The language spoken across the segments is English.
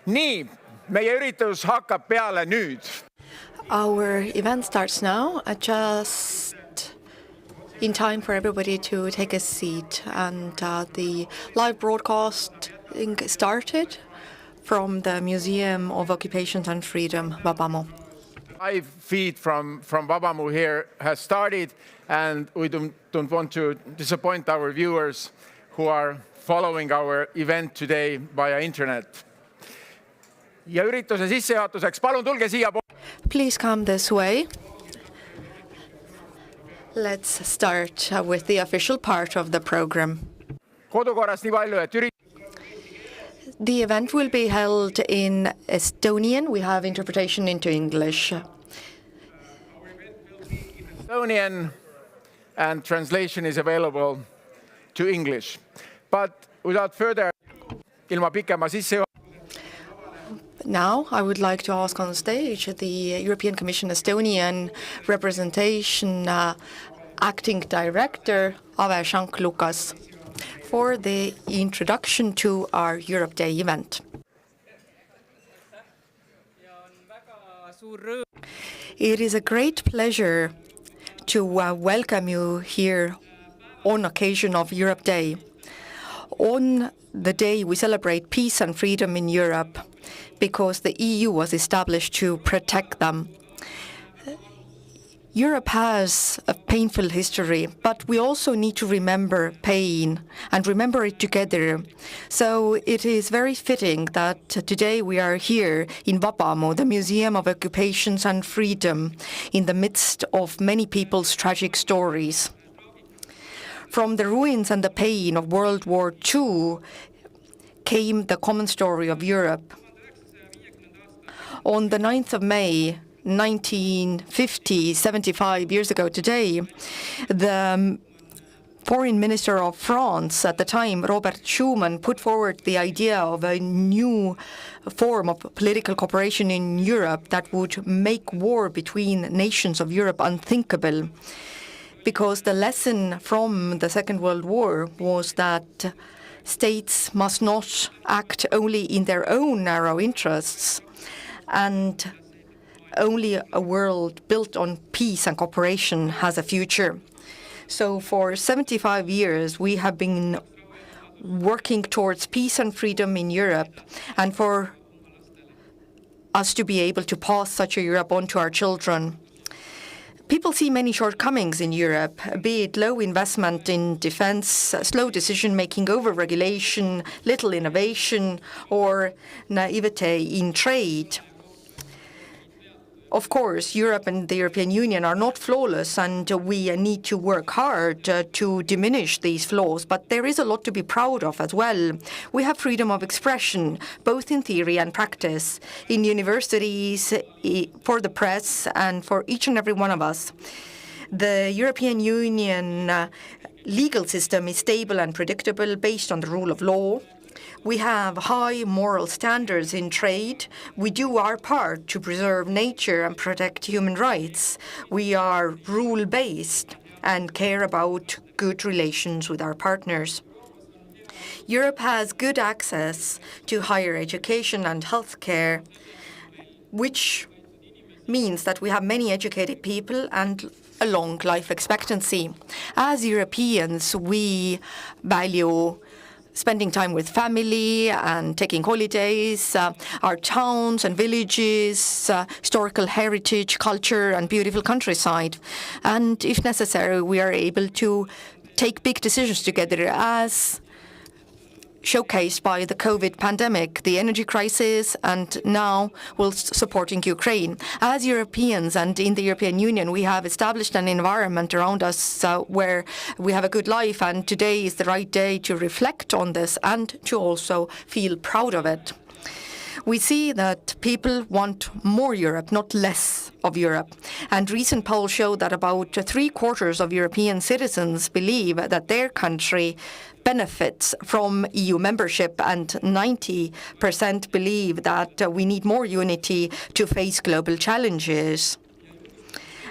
Nii, meie üritus hakkab peale nüüd. Our event starts now, just in time for everybody to take a seat. And the live broadcast started from the Museum of Occupations and Freedom, Vabamu. Live feed from Vabamu here has started, and we don't want to disappoint our viewers who are following our event today via internet. Ja ürituse sissejuhatuseks palun tulge siia. Please come this way. Let's start with the official part of the program. Kodukorrast nii palju, et The event will be held in Estonian. We have interpretation into English. Estonian and translation is available to English. But without further, ilma pikema sissejuhatuseta. Now, I would like to ask on stage the European Commission Estonian representation acting director, Ave Shank-Lukas, for the introduction to our Europe Day event. It is a great pleasure to welcome you here on occasion of Europe Day. On the day we celebrate peace and freedom in Europe, because the EU was established to protect them. Europe has a painful history, but we also need to remember pain and remember it together. So it is very fitting that today we are here in Vabamu, the Museum of Occupations and Freedom, in the midst of many people's tragic stories. From the ruins and the pain of World War II came the common story of Europe. On the 9th of May, 1950, 75 years ago today, the foreign minister of France at the time, Robert Schuman, put forward the idea of a new form of political cooperation in Europe that would make war between nations of Europe unthinkable. Because the lesson from the Second World War was that states must not act only in their own narrow interests, and only a world built on peace and cooperation has a future. So for 75 years, we have been working towards peace and freedom in Europe, and for us to be able to pass such a Europe on to our children. People see many shortcomings in Europe, be it low investment in defense, slow decision-making, over-regulation, little innovation, or naivete in trade. Of course, Europe and the European Union are not flawless, and we need to work hard to diminish these flaws, but there is a lot to be proud of as well. We have freedom of expression, both in theory and practice, in universities, for the press, and for each and every one of us. The European Union legal system is stable and predictable, based on the rule of law. We have high moral standards in trade. We do our part to preserve nature and protect human rights. We are rule-based and care about good relations with our partners. Europe has good access to higher education and healthcare, which means that we have many educated people and a long life expectancy. As Europeans, we value spending time with family and taking holidays, our towns and villages, historical heritage, culture, and beautiful countryside. And if necessary, we are able to take big decisions together, as showcased by the COVID pandemic, the energy crisis, and now supporting Ukraine. As Europeans and in the European Union, we have established an environment around us where we have a good life, and today is the right day to reflect on this and to also feel proud of it. We see that people want more Europe, not less of Europe. And recent polls show that about 3/4 of European citizens believe that their country benefits from EU membership, and 90% believe that we need more unity to face global challenges.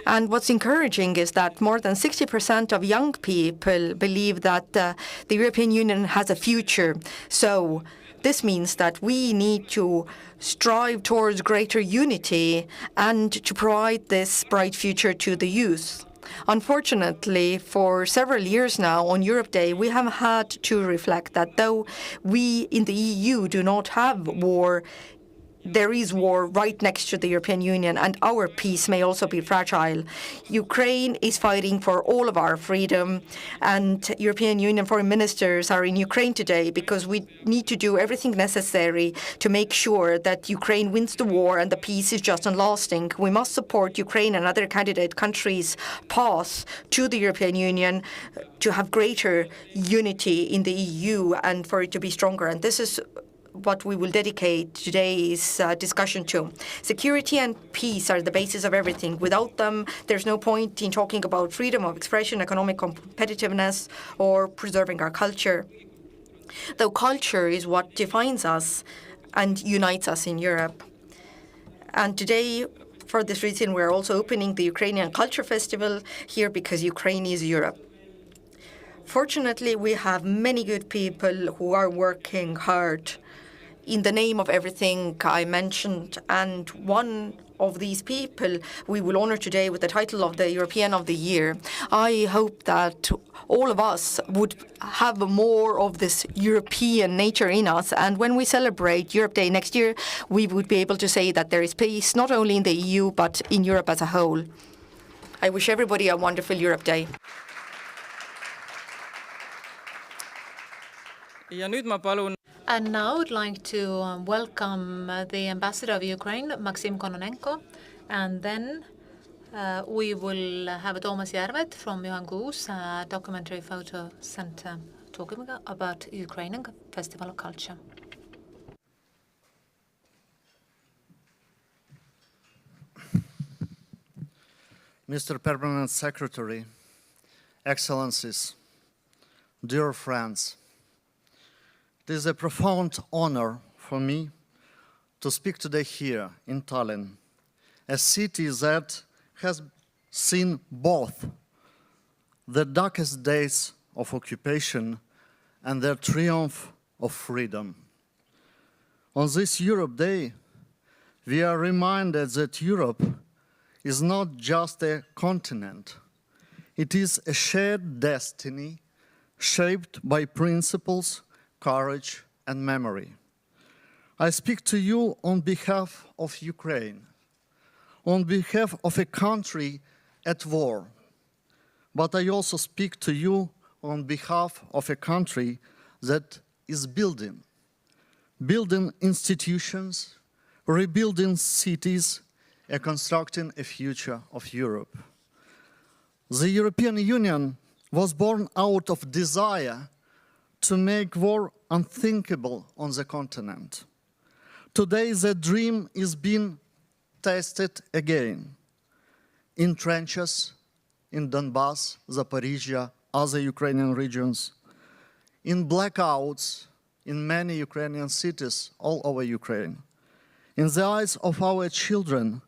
And what's encouraging is that more than 60% of young people believe that the European Union has a future. So This means that we need to strive towards greater unity and to provide this bright future to the youth. Unfortunately, for several years now on Europe Day, we have had to reflect that though we in the EU do not have war, there is war right next to the European Union, and our peace may also be fragile. Ukraine is fighting for all of our freedom, and European Union foreign ministers are in Ukraine today because we need to do everything necessary to make sure that Ukraine wins the war and the peace is just and lasting. We must support Ukraine and other candidate countries' path to the European Union to have greater unity in the EU and for it to be stronger. And this is what we will dedicate today's discussion to. Security and peace are the basis of everything. Without them, there's no point in talking about freedom of expression, economic competitiveness, or preserving our culture. Though culture is what defines us and unites us in Europe. And today, for this reason, we're also opening the Ukrainian Culture Festival here because Ukraine is Europe. Fortunately, we have many good people who are working hard in the name of everything I mentioned, and one of these people we will honor today with the title of the European of the Year. I hope that all of us would have more of this European nature in us, and when we celebrate Europe Day next year, we would be able to say that there is peace not only in the EU but in Europe as a whole. I wish everybody a wonderful Europe Day. Ja nüüd ma palun. And now I would like to welcome the ambassador of Ukraine, Maxim Kononenko, and then we will have Toomas Järvet from Juhan Kuus Documentary Photo Center talking about Ukrainian Festival of Culture. Mr. Permanent Secretary, Excellencies, dear friends, it is a profound honor for me to speak today here in Tallinn, a city that has seen both the darkest days of occupation and the triumph of freedom. On this Europe Day, we are reminded that Europe is not just a continent. It is a shared destiny shaped by principles, courage, and memory. I speak to you on behalf of Ukraine, on behalf of a country at war, but I also speak to you on behalf of a country that is building institutions, rebuilding cities, and constructing a future of Europe. The European Union was born out of desire to make war unthinkable on the continent. Today, the dream is being tested again in trenches, in Donbass, Zaporizhia, other Ukrainian regions, in blackouts in many Ukrainian cities all over Ukraine, in the eyes of our children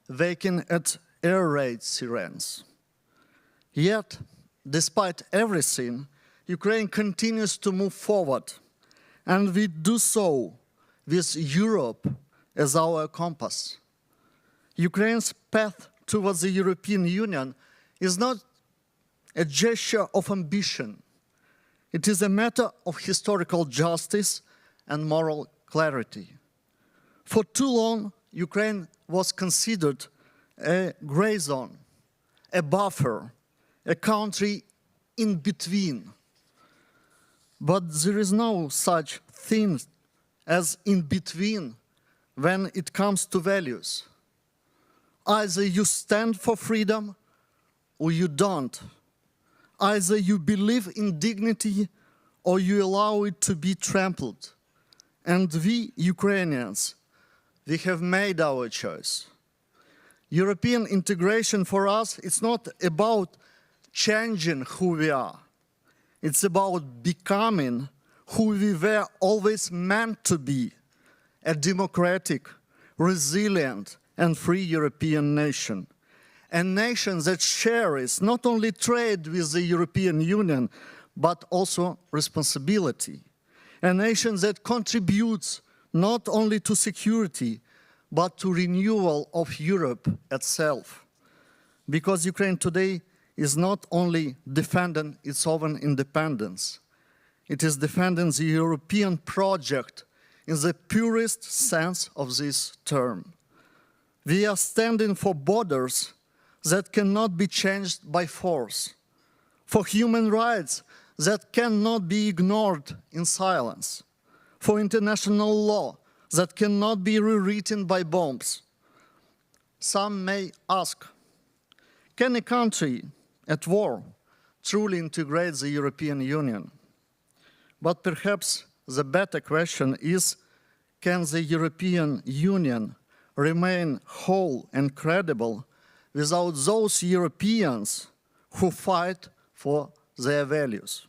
waking at air raid sirens. Yet, despite everything, Ukraine continues to move forward, and we do so with Europe as our compass. Ukraine's path towards the European Union is not a gesture of ambition. It is a matter of historical justice and moral clarity. For too long, Ukraine was considered a gray zone, a buffer, a country in between. But there is no such thing as in between when it comes to values. Either you stand for freedom or you don't. Either you believe in dignity or you allow it to be trampled. And we, Ukrainians, we have made our choice. European integration for us is not about changing who we are. It's about becoming who we were always meant to be, a democratic, resilient, and free European nation. A nation that shares not only trade with the European Union, but also responsibility. a nation that contributes not only to security, but to renewal of Europe itself. Because Ukraine today is not only defending its own independence, it is defending the European project in the purest sense of this term. We are standing for borders that cannot be changed by force, for human rights that cannot be ignored in silence, for international law that cannot be rewritten by bombs. Some may ask, can a country at war truly integrate the European Union? But perhaps the better question is, can the European Union remain whole and credible without those Europeans who fight for their values?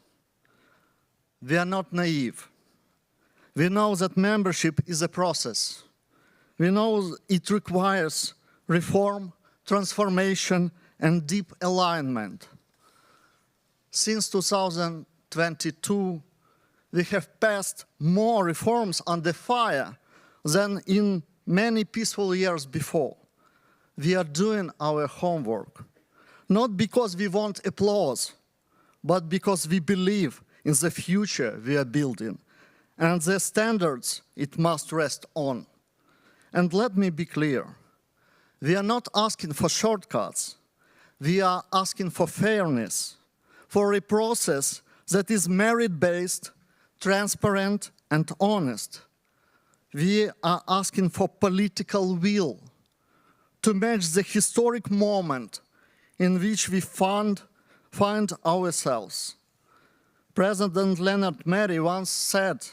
We are not naive. We know that membership is a process. We know it requires reform, transformation, and deep alignment. Since 2022, we have passed more reforms under fire than in many peaceful years before. We are doing our homework, not because we want applause, but because we believe in the future we are building and the standards it must rest on. And let me be clear, we are not asking for shortcuts. We are asking for fairness, for a process that is merit-based, transparent, and honest. We are asking for political will to match the historic moment in which we find ourselves. President Leonard Merry once said,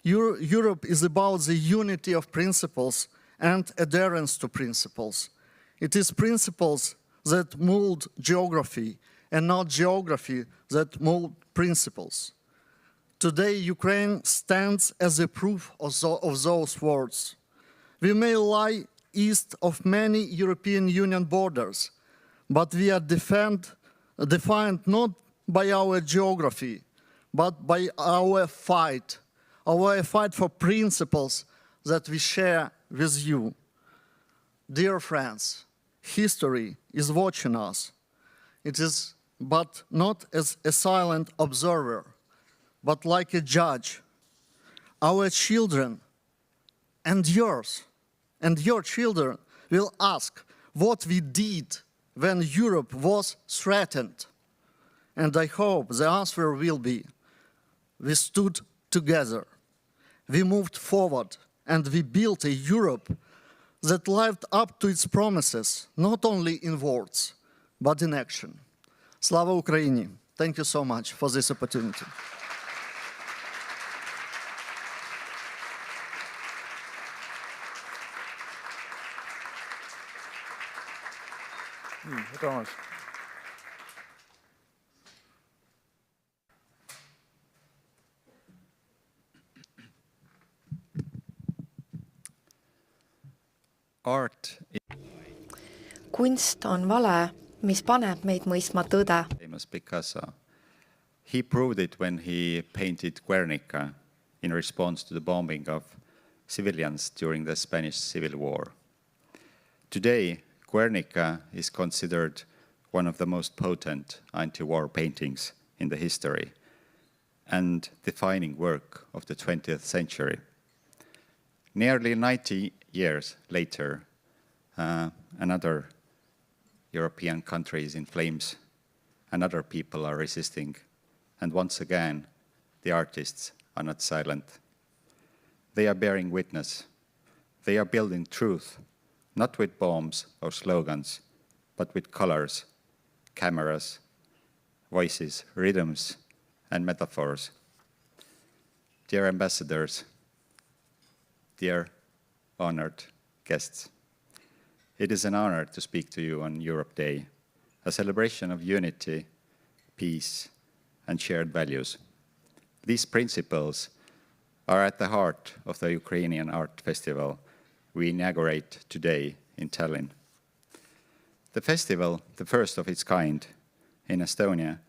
Europe is about the unity of principles and adherence to principles. It is principles that mold geography and not geography that mold principles. Today, Ukraine stands as a proof of those words. We may lie east of many European Union borders, but we are defined not by our geography, but by our fight for principles that we share with you. Dear friends, history is watching us. It is but not as a silent observer, but like a judge. Our children and yours and your children will ask what we did when Europe was threatened. And I hope the answer will be, we stood together, we moved forward, and we built a Europe that lived up to its promises, not only in words, but in action. Slava Ukraini! Thank you so much for this opportunity. Thomas. Kunst on vale, mis paneb meid mõistma tõde. Famous Picasso. He proved it when he painted Guernica in response to the bombing of civilians during the Spanish Civil War. Today, Guernica is considered one of the most potent anti-war paintings in the history and defining work of the 20th century. Nearly 90 years later, another European country is in flames, and other people are resisting. And once again, the artists are not silent. They are bearing witness. They are building truth, not with bombs or slogans, but with colors, cameras, voices, rhythms, and metaphors. Dear ambassadors, dear honored guests, it is an honor to speak to you on Europe Day, a celebration of unity, peace, and shared values. These principles are at the heart of the Ukrainian Art Festival we inaugurate today in Tallinn. The festival, the first of its kind in Estonia,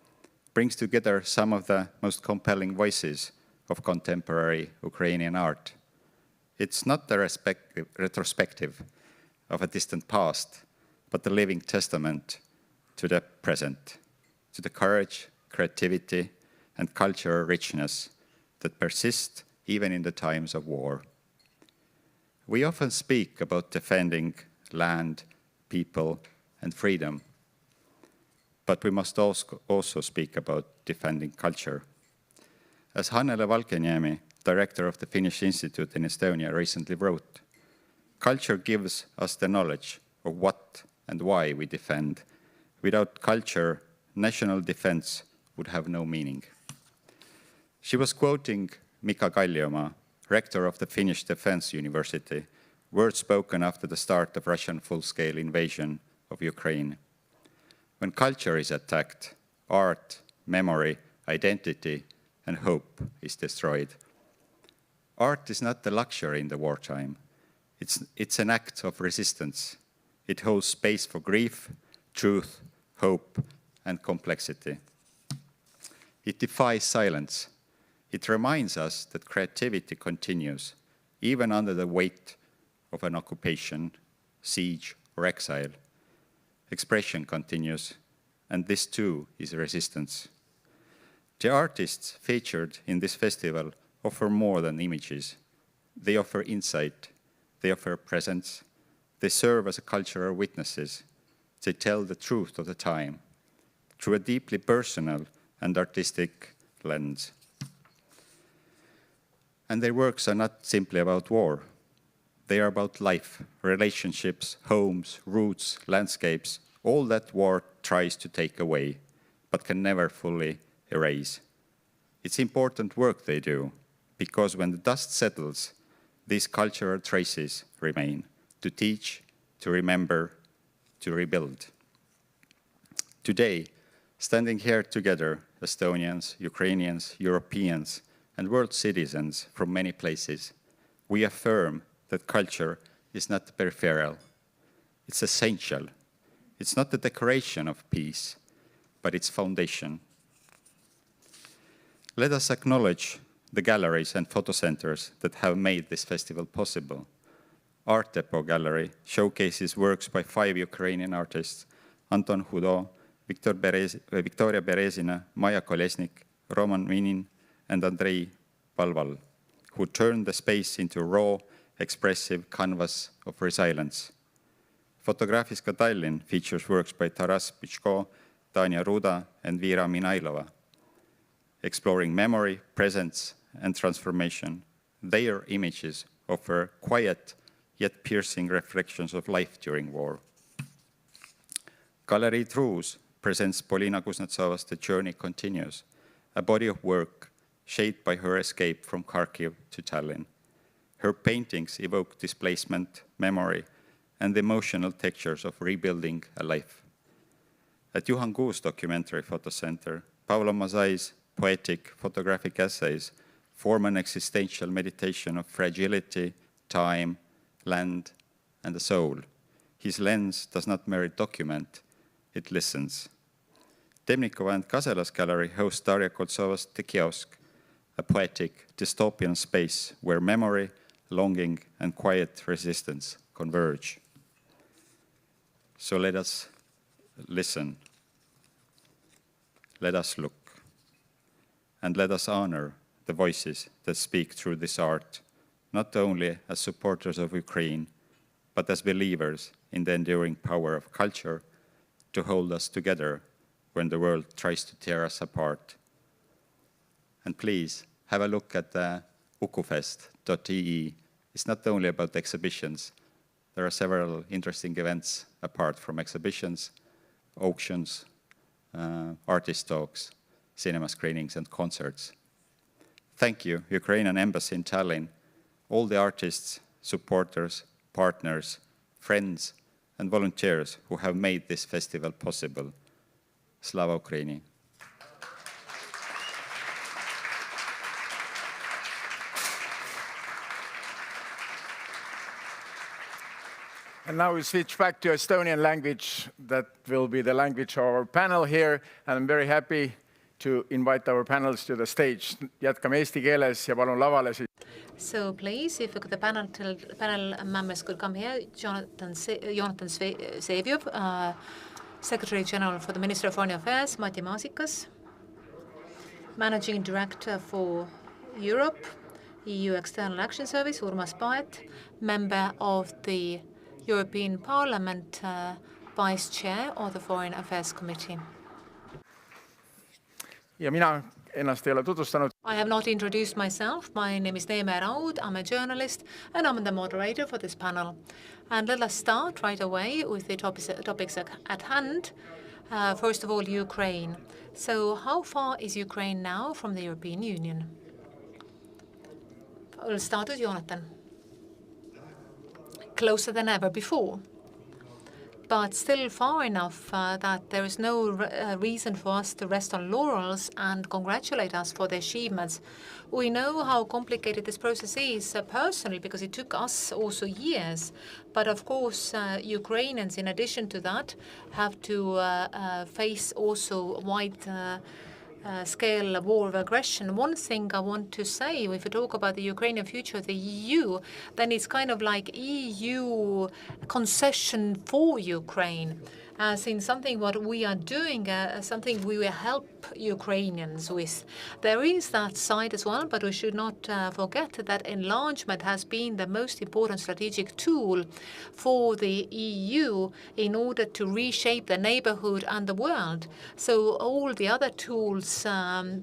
brings together some of the most compelling voices of contemporary Ukrainian art. It's not a retrospective of a distant past, but a living testament to the present, to the courage, creativity, and cultural richness that persist even in the times of war. We often speak about defending land, people, and freedom, but we must also speak about defending culture. As Hannele Valkeniemi, director of the Finnish Institute in Estonia, recently wrote, culture gives us the knowledge of what and why we defend. Without culture, national defense would have no meaning. She was quoting Mika Kalliomaa, rector of the Finnish Defense University, words spoken after the start of Russian full-scale invasion of Ukraine. When culture is attacked, art, memory, identity, and hope is destroyed. Art is not a luxury in the wartime. It's an act of resistance. It holds space for grief, truth, hope, and complexity. It defies silence. It reminds us that creativity continues, even under the weight of an occupation, siege, or exile. Expression continues, and this too is resistance. The artists featured in this festival offer more than images. They offer insight, they offer presence, they serve as cultural witnesses. They tell the truth of the time through a deeply personal and artistic lens. And their works are not simply about war. They are about life, relationships, homes, roots, landscapes, all that war tries to take away, but can never fully erase. It's important work they do, because when the dust settles, these cultural traces remain, to teach, to remember, to rebuild. Today, standing here together, Estonians, Ukrainians, Europeans, and world citizens from many places, we affirm that culture is not peripheral. It's essential. It's not the decoration of peace, but its foundation. Let us acknowledge the galleries and photo centers that have made this festival possible. Art Depot Gallery showcases works by 5 Ukrainian artists, Anton Hudo, Victoria Berezina, Maya Kolesnik, Roman Minin, and Andrei Palval, who turned the space into a raw, expressive canvas of resilience. Fotografiska Tallinn features works by Taras Pichko, Tanya Ruda, and Vera Minailova, exploring memory, presence, and transformation. Their images offer quiet yet piercing reflections of life during war. Gallery Truus presents Polina Kuznetsova's The Journey Continues, a body of work shaped by her escape from Kharkiv to Tallinn. Her paintings evoke displacement, memory, and the emotional textures of rebuilding a life. At Juhan Kuus Documentary Photo Center, Paolo Masai's poetic photographic essays form an existential meditation of fragility, time, land, and the soul. His lens does not merely document, it listens. Temnikova and Kaselas Gallery hosts Daria Koltsova's The Kiosk, a poetic, dystopian space where memory, longing, and quiet resistance converge. So let us listen, let us look, and let us honor the voices that speak through this art, not only as supporters of Ukraine, but as believers in the enduring power of culture to hold us together when the world tries to tear us apart. And please have a look at the ukufest.ee. It's not only about exhibitions. There are several interesting events apart from exhibitions, auctions, artist talks, cinema screenings, and concerts. Thank you, Ukrainian Embassy in Tallinn, all the artists, supporters, partners, friends, and volunteers who have made this festival possible. Slava Ukraini. And now we switch back to Estonian language. That will be the language of our panel here. And I'm very happy to invite our panels to the stage. Jätkame eesti keeles ja palun lavale siis. So please, if the panel members could come here, Jonathan Vseviov, Secretary General for the Ministry of Foreign Affairs, Mati Maasikas, Managing Director for Europe, EU External Action Service, Urmas Paet, member of the European Parliament, Vice Chair of the Foreign Affairs Committee. Ja mina ennast ei ole tutvustanud. I have not introduced myself. My name is Neeme Raud. I'm a journalist and I'm the moderator for this panel. And let us start right away with the topics at hand. First of all, Ukraine. So how far is Ukraine now from the European Union? We'll start with Jonathan. Closer than ever before, but still far enough that there is no reason for us to rest on laurels and congratulate us for the achievements. We know how complicated this process is personally because it took us also years. But of course, Ukrainians, in addition to that, have to face also wide scale war of aggression. One thing I want to say, if we talk about the Ukrainian future of the EU, then it's kind of like EU concession for Ukraine, as in something what we are doing, something we will help Ukrainians with. There is that side as well, but we should not forget that enlargement has been the most important strategic tool for the EU in order to reshape the neighborhood and the world. So all the other tools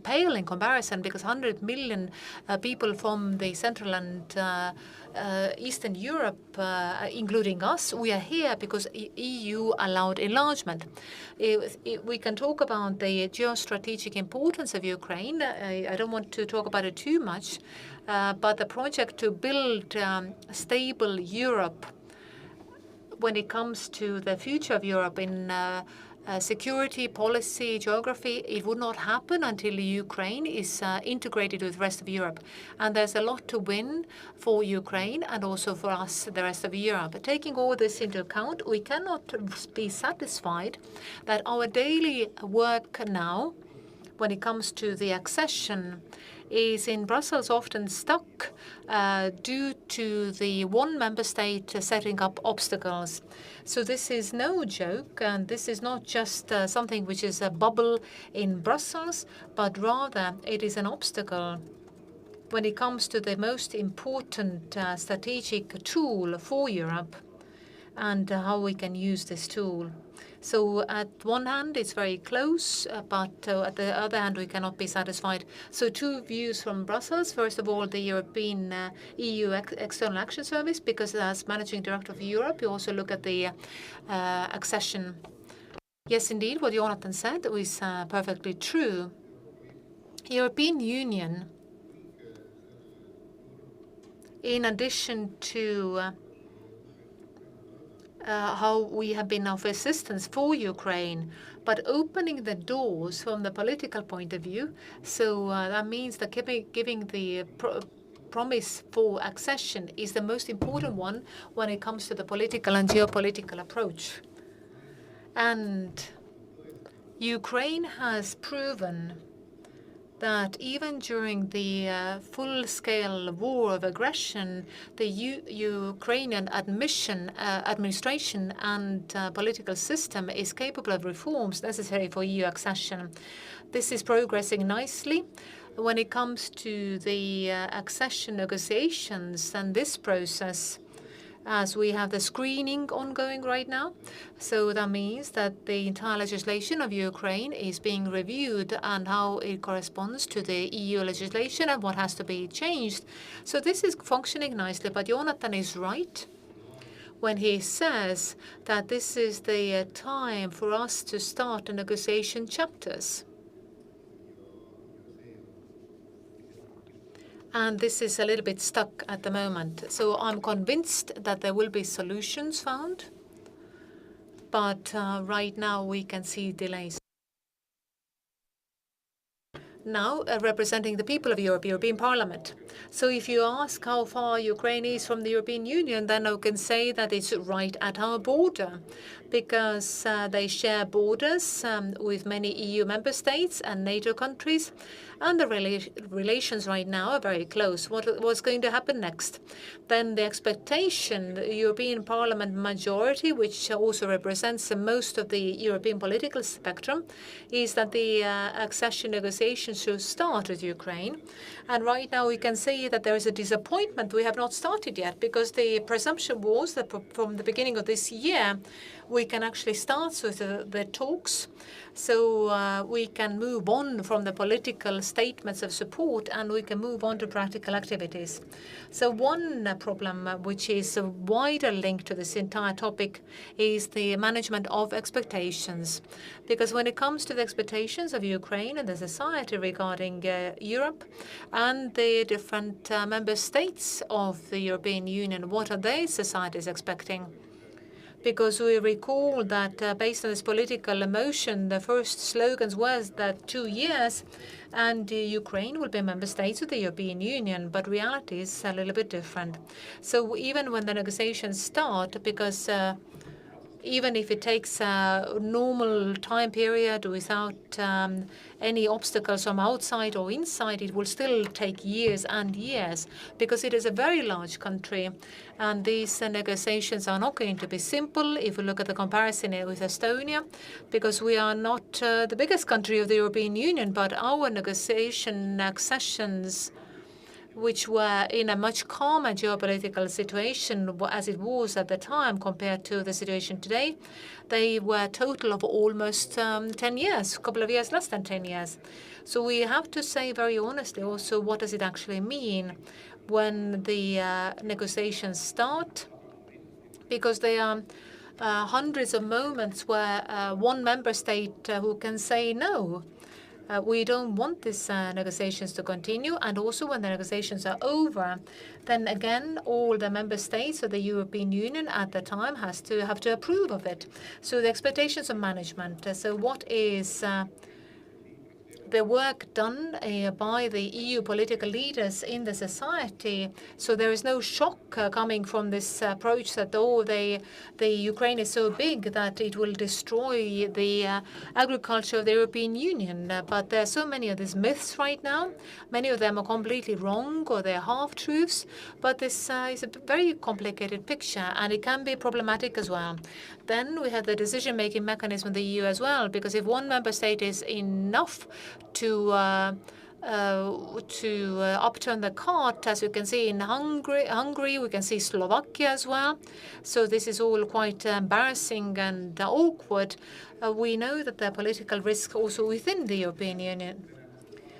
pale in comparison, because 100 million people from the Central and Eastern Europe, including us, we are here because EU allowed enlargement. We can talk about the geostrategic importance of Ukraine. I don't want to talk about it too much, but the project to build stable Europe when it comes to the future of Europe in security, policy, geography, it would not happen until Ukraine is integrated with the rest of Europe. And there's a lot to win for Ukraine and also for us, the rest of Europe. But taking all this into account, we cannot be satisfied that our daily work now, when it comes to the accession, is in Brussels often stuck due to the one member state setting up obstacles. So this is no joke, and this is not just something which is a bubble in Brussels, but rather it is an obstacle when it comes to the most important strategic tool for Europe and how we can use this tool. So at one hand, it's very close, but at the other hand, we cannot be satisfied. So two views from Brussels. First of all, the European EU External Action Service, because as Managing Director of Europe, you also look at the accession. Yes, indeed, what Jonathan said was perfectly true. European Union, in addition to how we have been of assistance for Ukraine, but opening the doors from the political point of view. So that means that giving the promise for accession is the most important one when it comes to the political and geopolitical approach. And Ukraine has proven that even during the full-scale war of aggression, the Ukrainian administration and political system is capable of reforms necessary for EU accession. This is progressing nicely. When it comes to the accession negotiations and this process, as we have the screening ongoing right now. So that means that the entire legislation of Ukraine is being reviewed and how it corresponds to the EU legislation and what has to be changed. So this is functioning nicely, but Jonathan is right when he says that this is the time for us to start the negotiation chapters. And this is a little bit stuck at the moment. So I'm convinced that there will be solutions found, but right now we can see delays. now representing the people of Europe, European Parliament. So if you ask how far Ukraine is from the European Union, then I can say that it's right at our border, because they share borders with many EU member states and NATO countries, and the relations right now are very close. What's going to happen next? Then the expectation, the European Parliament majority, which also represents most of the European political spectrum, is that the accession negotiations should start with Ukraine. And right now we can say that there is a disappointment. We have not started yet, because the presumption was that from the beginning of this year, we can actually start with the talks, so we can move on from the political statements of support and we can move on to practical activities. So one problem which is a wider link to this entire topic is the management of expectations. Because when it comes to the expectations of Ukraine and the society regarding Europe and the different member states of the European Union, what are their societies expecting? Because we recall that based on this political emotion, the first slogans was that 2 years and Ukraine will be a member state of the European Union, but reality is a little bit different. So even when the negotiations start, because even if it takes a normal time period without any obstacles from outside or inside, it will still take years and years, because it is a very large country. And these negotiations are not going to be simple if we look at the comparison with Estonia, because we are not the biggest country of the European Union, but our negotiation accessions, which were in a much calmer geopolitical situation as it was at the time compared to the situation today, they were a total of almost 10 years, a couple of years less than 10 years. So we have to say very honestly also, what does it actually mean when the negotiations start? Because there are hundreds of moments where one member state who can say no. We don't want these negotiations to continue, and also when the negotiations are over, then again all the member states of the European Union at the time have to approve of it. So the expectations of management. So what is the work done by the EU political leaders in the society, so there is no shock coming from this approach that the Ukraine is so big that it will destroy the agriculture of the European Union. But there are so many of these myths right now. Many of them are completely wrong or they're half-truths. But this is a very complicated picture, and it can be problematic as well. Then we have the decision-making mechanism of the EU as well, because if one member state is enough to upturn the cart, as you can see in Hungary, we can see Slovakia as well. So this is all quite embarrassing and awkward. We know that there are political risks also within the European Union.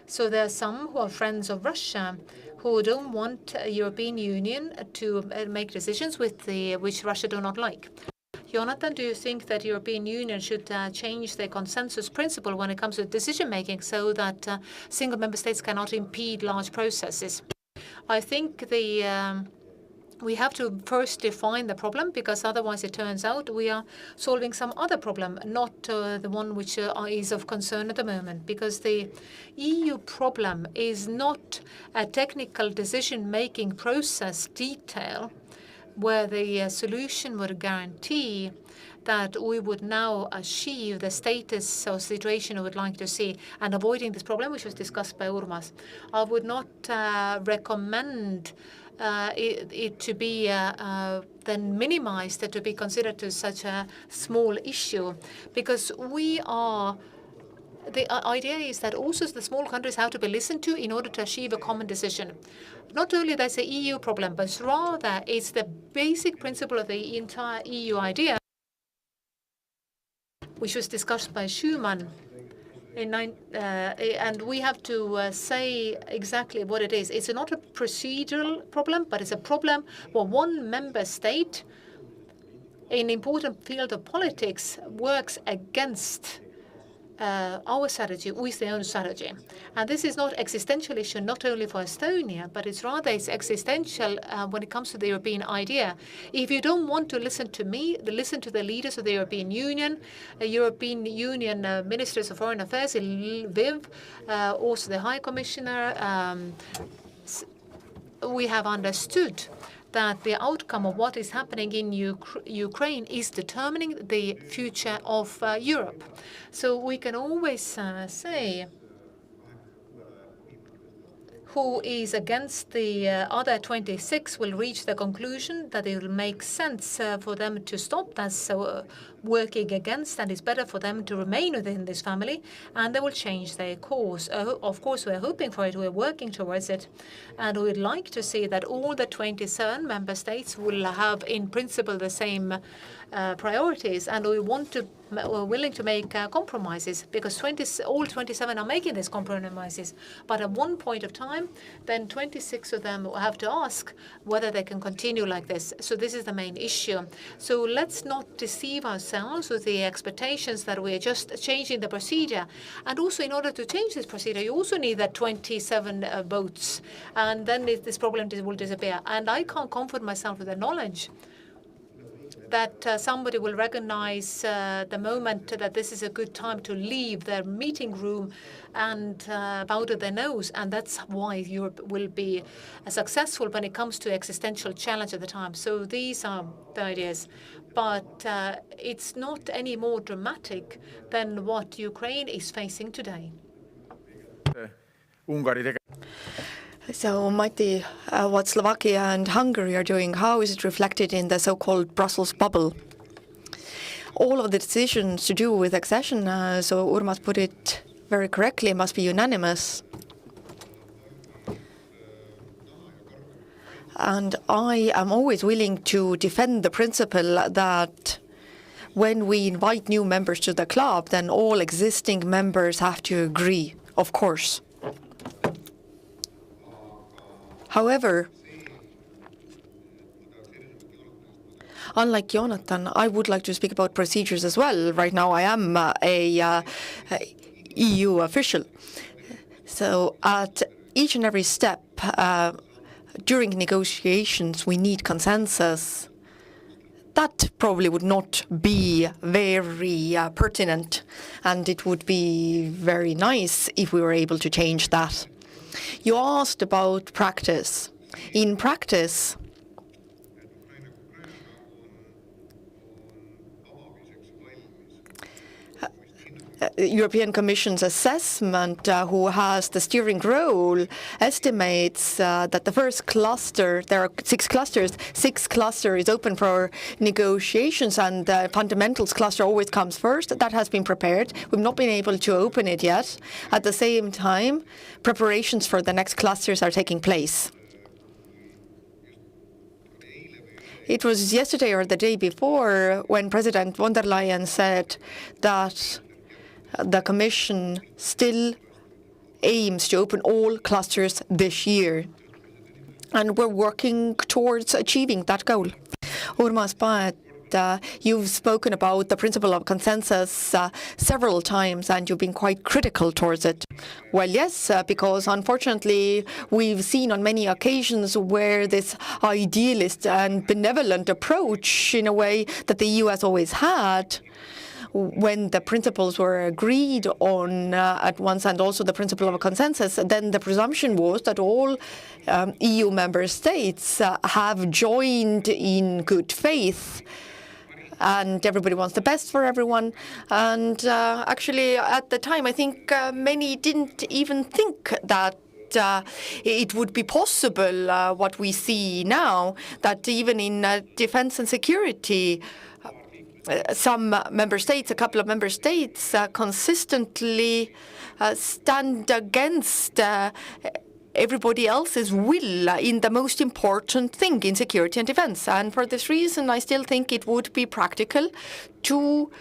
So there are some who are friends of Russia who don't want the European Union to make decisions which Russia do not like. Jonathan, do you think that European Union should change the consensus principle when it comes to decision-making so that single member states cannot impede large processes? I think we have to first define the problem, because otherwise it turns out we are solving some other problem, not the one which is of concern at the moment. Because the EU problem is not a technical decision-making process detail, where the solution would guarantee that we would now achieve the status or situation we would like to see, and avoiding this problem, which was discussed by Urmas. I would not recommend it to be then minimized, to be considered to such a small issue, because the idea is that also the small countries have to be listened to in order to achieve a common decision. Not only that's an EU problem, but rather it's the basic principle of the entire EU idea, which was discussed by Schuman and we have to say exactly what it is. It's not a procedural problem, but it's a problem where one member state in an important field of politics works against our strategy with their own strategy. And this is not existential issue not only for Estonia, but it's existential when it comes to the European idea. If you don't want to listen to me, listen to the leaders of the European Union, Ministers of Foreign Affairs in Lviv, also the High Commissioner. We have understood that the outcome of what is happening in Ukraine is determining the future of Europe. So we can always say who is against the other 26 will reach the conclusion that it will make sense for them to stop that's working against, and it's better for them to remain within this family, and they will change their course. Of course, we're hoping for it, we're working towards it, and we'd like to see that all the 27 member states will have, in principle, the same priorities, and we're willing to make compromises, because all 27 are making these compromises. But at one point of time, then 26 of them will have to ask whether they can continue like this. So this is the main issue. So let's not deceive ourselves with the expectations that we are just changing the procedure. And also, in order to change this procedure, you also need that 27 votes, and then this problem will disappear. And I can't comfort myself with the knowledge that somebody will recognize the moment that this is a good time to leave their meeting room and bow to their nose. And that's why Europe will be successful when it comes to existential challenge at the time. So these are the ideas. But it's not any more dramatic than what Ukraine is facing today. So, Mati, what Slovakia and Hungary are doing, how is it reflected in the so-called Brussels bubble? All of the decisions to do with accession, so Urmas put it very correctly, must be unanimous. And I am always willing to defend the principle that when we invite new members to the club, then all existing members have to agree, of course. However, unlike Jonathan, I would like to speak about procedures as well. Right now I am a EU official. So at each and every step during negotiations, we need consensus. That probably would not be very pertinent, and it would be very nice if we were able to change that. You asked about practice. In practice, European Commission's assessment, who has the steering role, estimates that the first cluster, there are 6 clusters, 6 cluster is open for negotiations, and the fundamentals cluster always comes first. That has been prepared. We've not been able to open it yet. At the same time, preparations for the next clusters are taking place. It was yesterday or the day before when President von der Leyen said that the Commission still aims to open all clusters this year, and we're working towards achieving that goal. Urmas Paet, you've spoken about the principle of consensus several times, and you've been quite critical towards it. Well, yes, because unfortunately we've seen on many occasions where this idealist and benevolent approach, in a way, that the EU has always had, when the principles were agreed on at once, and also the principle of a consensus, then the presumption was that all EU member states have joined in good faith, and everybody wants the best for everyone. And actually, at the time, I think many didn't even think that it would be possible, what we see now, that even in defense and security, some member states, a couple of member states, consistently stand against everybody else's will in the most important thing, in security and defense. And for this reason, I still think it would be practical to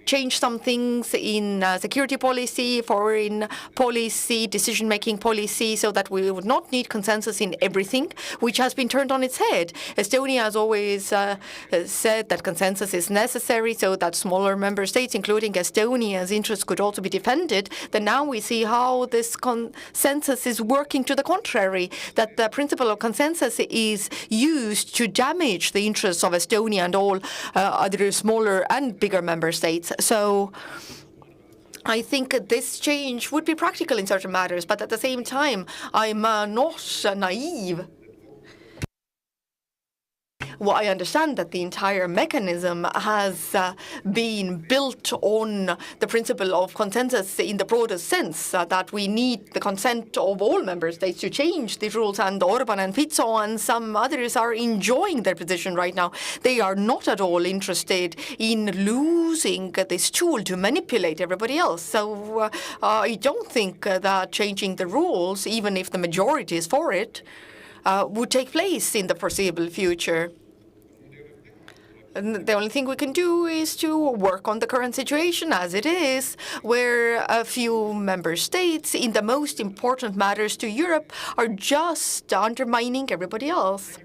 change some things in security policy, foreign policy, decision-making policy, so that we would not need consensus in everything, which has been turned on its head. Estonia has always said that consensus is necessary so that smaller member states, including Estonia's interests, could also be defended. Then now we see how this consensus is working to the contrary, that the principle of consensus is used to damage the interests of Estonia and all other smaller and bigger member states. So I think this change would be practical in certain matters, but at the same time, I'm not naive. Well, I understand that the entire mechanism has been built on the principle of consensus in the broadest sense, that we need the consent of all member states to change the rules, and Orban and Fico and some others are enjoying their position right now. They are not at all interested in losing this tool to manipulate everybody else. So I don't think that changing the rules, even if the majority is for it, would take place in the foreseeable future. And the only thing we can do is to work on the current situation as it is, where a few member states in the most important matters to Europe are just undermining everybody else.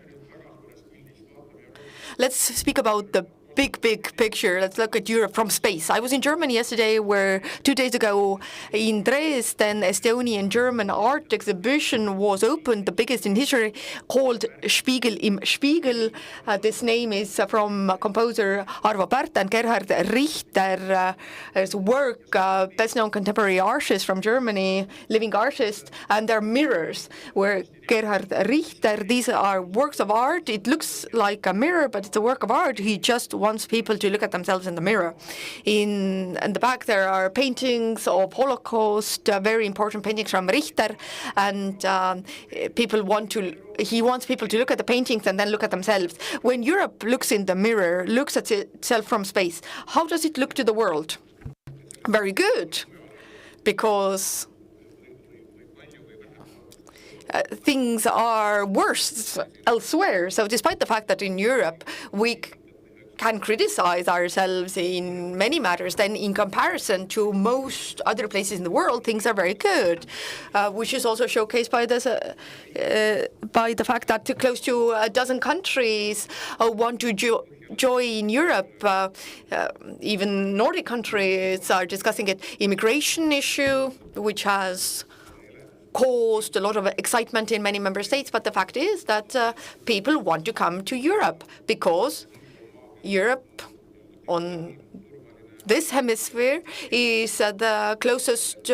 Let's speak about the big picture. Let's look at Europe from space. I was in Germany yesterday, where 2 days ago in Dresden, Estonian-German art exhibition was opened, the biggest in history, called Spiegel im Spiegel. This name is from composer Arvo Pärt and Gerhard Richter's work, best-known contemporary artist from Germany, living artist, and they're mirrors, where Gerhard Richter, these are works of art. It looks like a mirror, but it's a work of art. He just wants people to look at themselves in the mirror. In the back, there are paintings of Holocaust, very important paintings from Richter, and he wants people to look at the paintings and then look at themselves. When Europe looks in the mirror, looks at itself from space, how does it look to the world? Very good, because things are worse elsewhere. So despite the fact that in Europe we can criticize ourselves in many matters, then in comparison to most other places in the world, things are very good, which is also showcased by the fact that close to a dozen countries want to join Europe. Even Nordic countries are discussing it. Immigration issue, which has caused a lot of excitement in many member states, but the fact is that people want to come to Europe because Europe on this hemisphere is the closest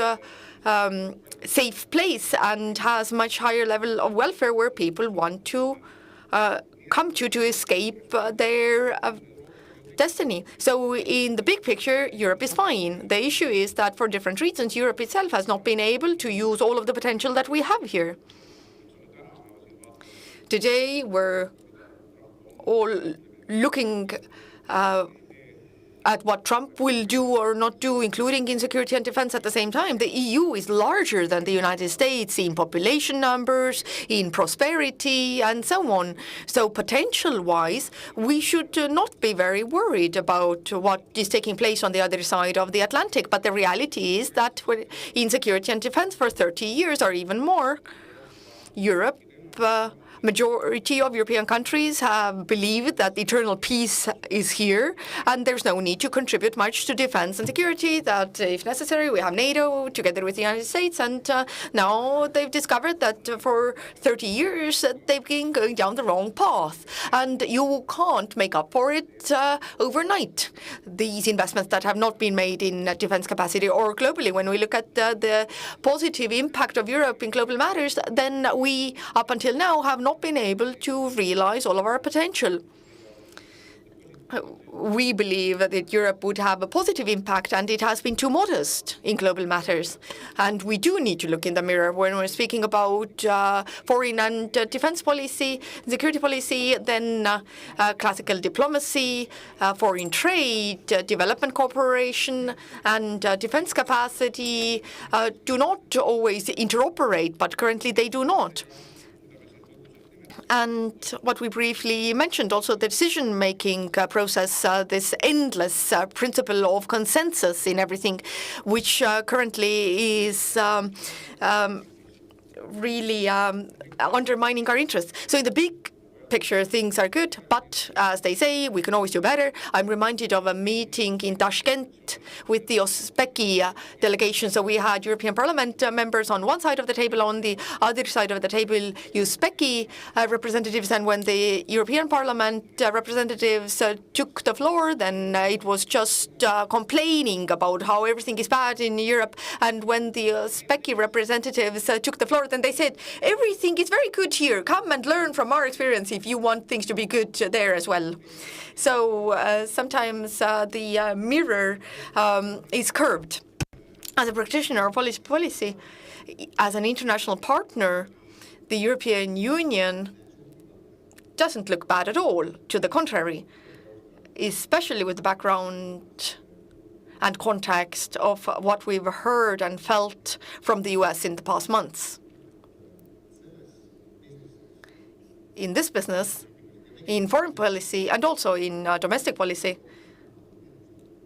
safe place and has much higher level of welfare, where people want to come to escape their destiny. So in the big picture, Europe is fine. The issue is that for different reasons, Europe itself has not been able to use all of the potential that we have here. Today, we're all looking at what Trump will do or not do, including in security and defense at the same time. The EU is larger than the United States in population numbers, in prosperity, and so on. So potential-wise, we should not be very worried about what is taking place on the other side of the Atlantic. But the reality is that in security and defense for 30 years or even more, Europe majority of European countries have believed that eternal peace is here, and there's no need to contribute much to defense and security, that if necessary, we have NATO together with the United States, and now they've discovered that for 30 years they've been going down the wrong path, and you can't make up for it overnight. These investments that have not been made in defense capacity or globally, when we look at the positive impact of Europe in global matters, then we, up until now, have not been able to realize all of our potential. We believe that Europe would have a positive impact, and it has been too modest in global matters. And we do need to look in the mirror when we're speaking about foreign and defense policy, security policy, then classical diplomacy, foreign trade, development cooperation, and defense capacity do not always interoperate, but currently they do not. And what we briefly mentioned, also the decision-making process, this endless principle of consensus in everything, which currently is really undermining our interests. So in the big picture, things are good, but as they say, we can always do better. I'm reminded of a meeting in Tashkent with the Uzbeki delegation. So we had European Parliament members on one side of the table, on the other side of the table, Uzbeki representatives. And when the European Parliament representatives took the floor, then it was just complaining about how everything is bad in Europe. And when the Uzbeki representatives took the floor, then they said, everything is very good here. Come and learn from our experience if you want things to be good there as well. So sometimes the mirror is curved. As a practitioner of policy, as an international partner, the European Union doesn't look bad at all. To the contrary, especially with the background and context of what we've heard and felt from the US in the past months. In this business, in foreign policy, and also in domestic policy,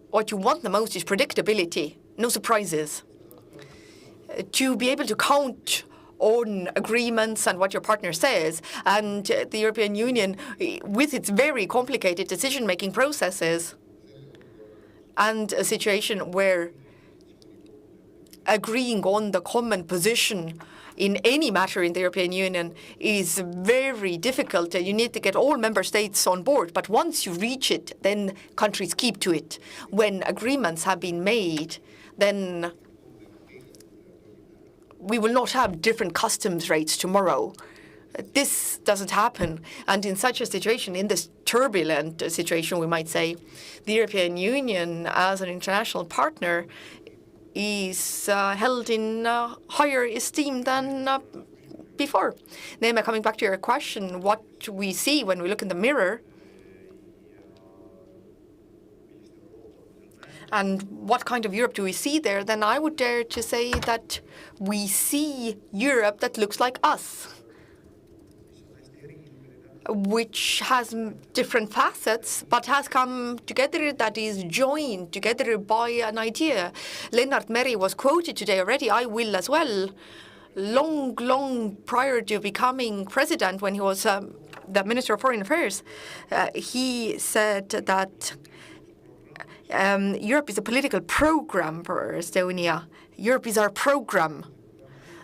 what you want the most is predictability, no surprises. To be able to count on agreements and what your partner says, and the European Union, with its very complicated decision-making processes, and a situation where agreeing on the common position in any matter in the European Union is very difficult. You need to get all member states on board. But once you reach it, then countries keep to it. When agreements have been made, then we will not have different customs rates tomorrow. This doesn't happen. And in such a situation, in this turbulent situation, we might say, the European Union as an international partner is held in higher esteem than before. Neeme, coming back to your question, what we see when we look in the mirror and what kind of Europe do we see there, then I would dare to say that we see Europe that looks like us, which has different facets, but has come together, that is joined together by an idea. Lennart Meri was quoted today already, I will as well. Long prior to becoming president, when he was the Minister of Foreign Affairs, he said that Europe is a political program for Estonia. Europe is our program.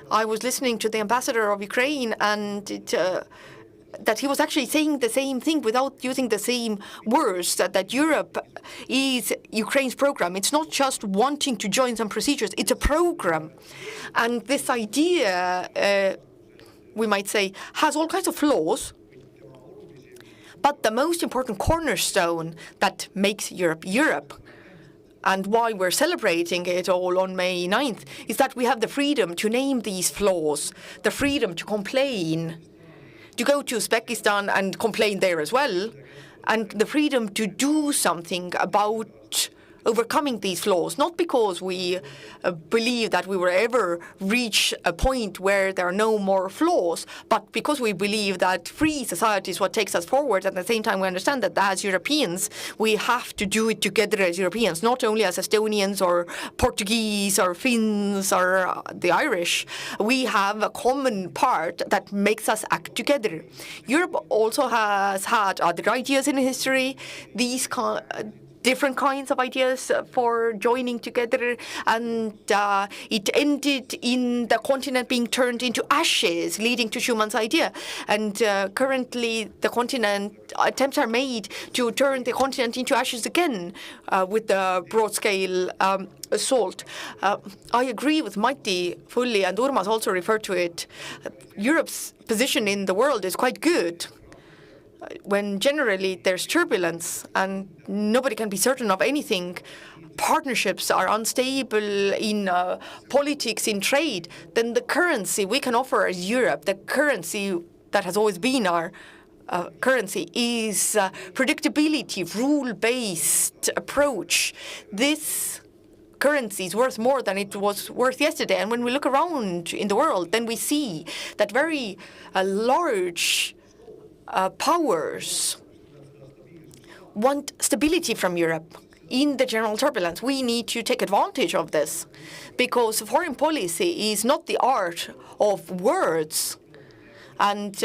I was listening to the ambassador of Ukraine, and that he was actually saying the same thing without using the same words, that Europe is Ukraine's program. It's not just wanting to join some procedures, it's a program. And this idea, we might say, has all kinds of flaws. But the most important cornerstone that makes Europe Europe, and why we're celebrating it all on May 9th, is that we have the freedom to name these flaws, the freedom to complain, to go to Uzbekistan and complain there as well, and the freedom to do something about overcoming these flaws, not because we believe that we will ever reach a point where there are no more flaws, but because we believe that free society is what takes us forward. At the same time, we understand that as Europeans, we have to do it together as Europeans, not only as Estonians or Portuguese or Finns or the Irish. We have a common part that makes us act together. Europe also has had other ideas in history. These different kinds of ideas for joining together, and it ended in the continent being turned into ashes, leading to Schumann's idea. And currently, the continent attempts are made to turn the continent into ashes again with the broad-scale assault. I agree with Mati fully, and Urmas also referred to it. Europe's position in the world is quite good. When generally there's turbulence and nobody can be certain of anything, partnerships are unstable in politics, in trade, then the currency we can offer as Europe, the currency that has always been our currency, is predictability, rule-based approach. This currency is worth more than it was worth yesterday. And when we look around in the world, then we see that very large powers want stability from Europe in the general turbulence. We need to take advantage of this, because foreign policy is not the art of words and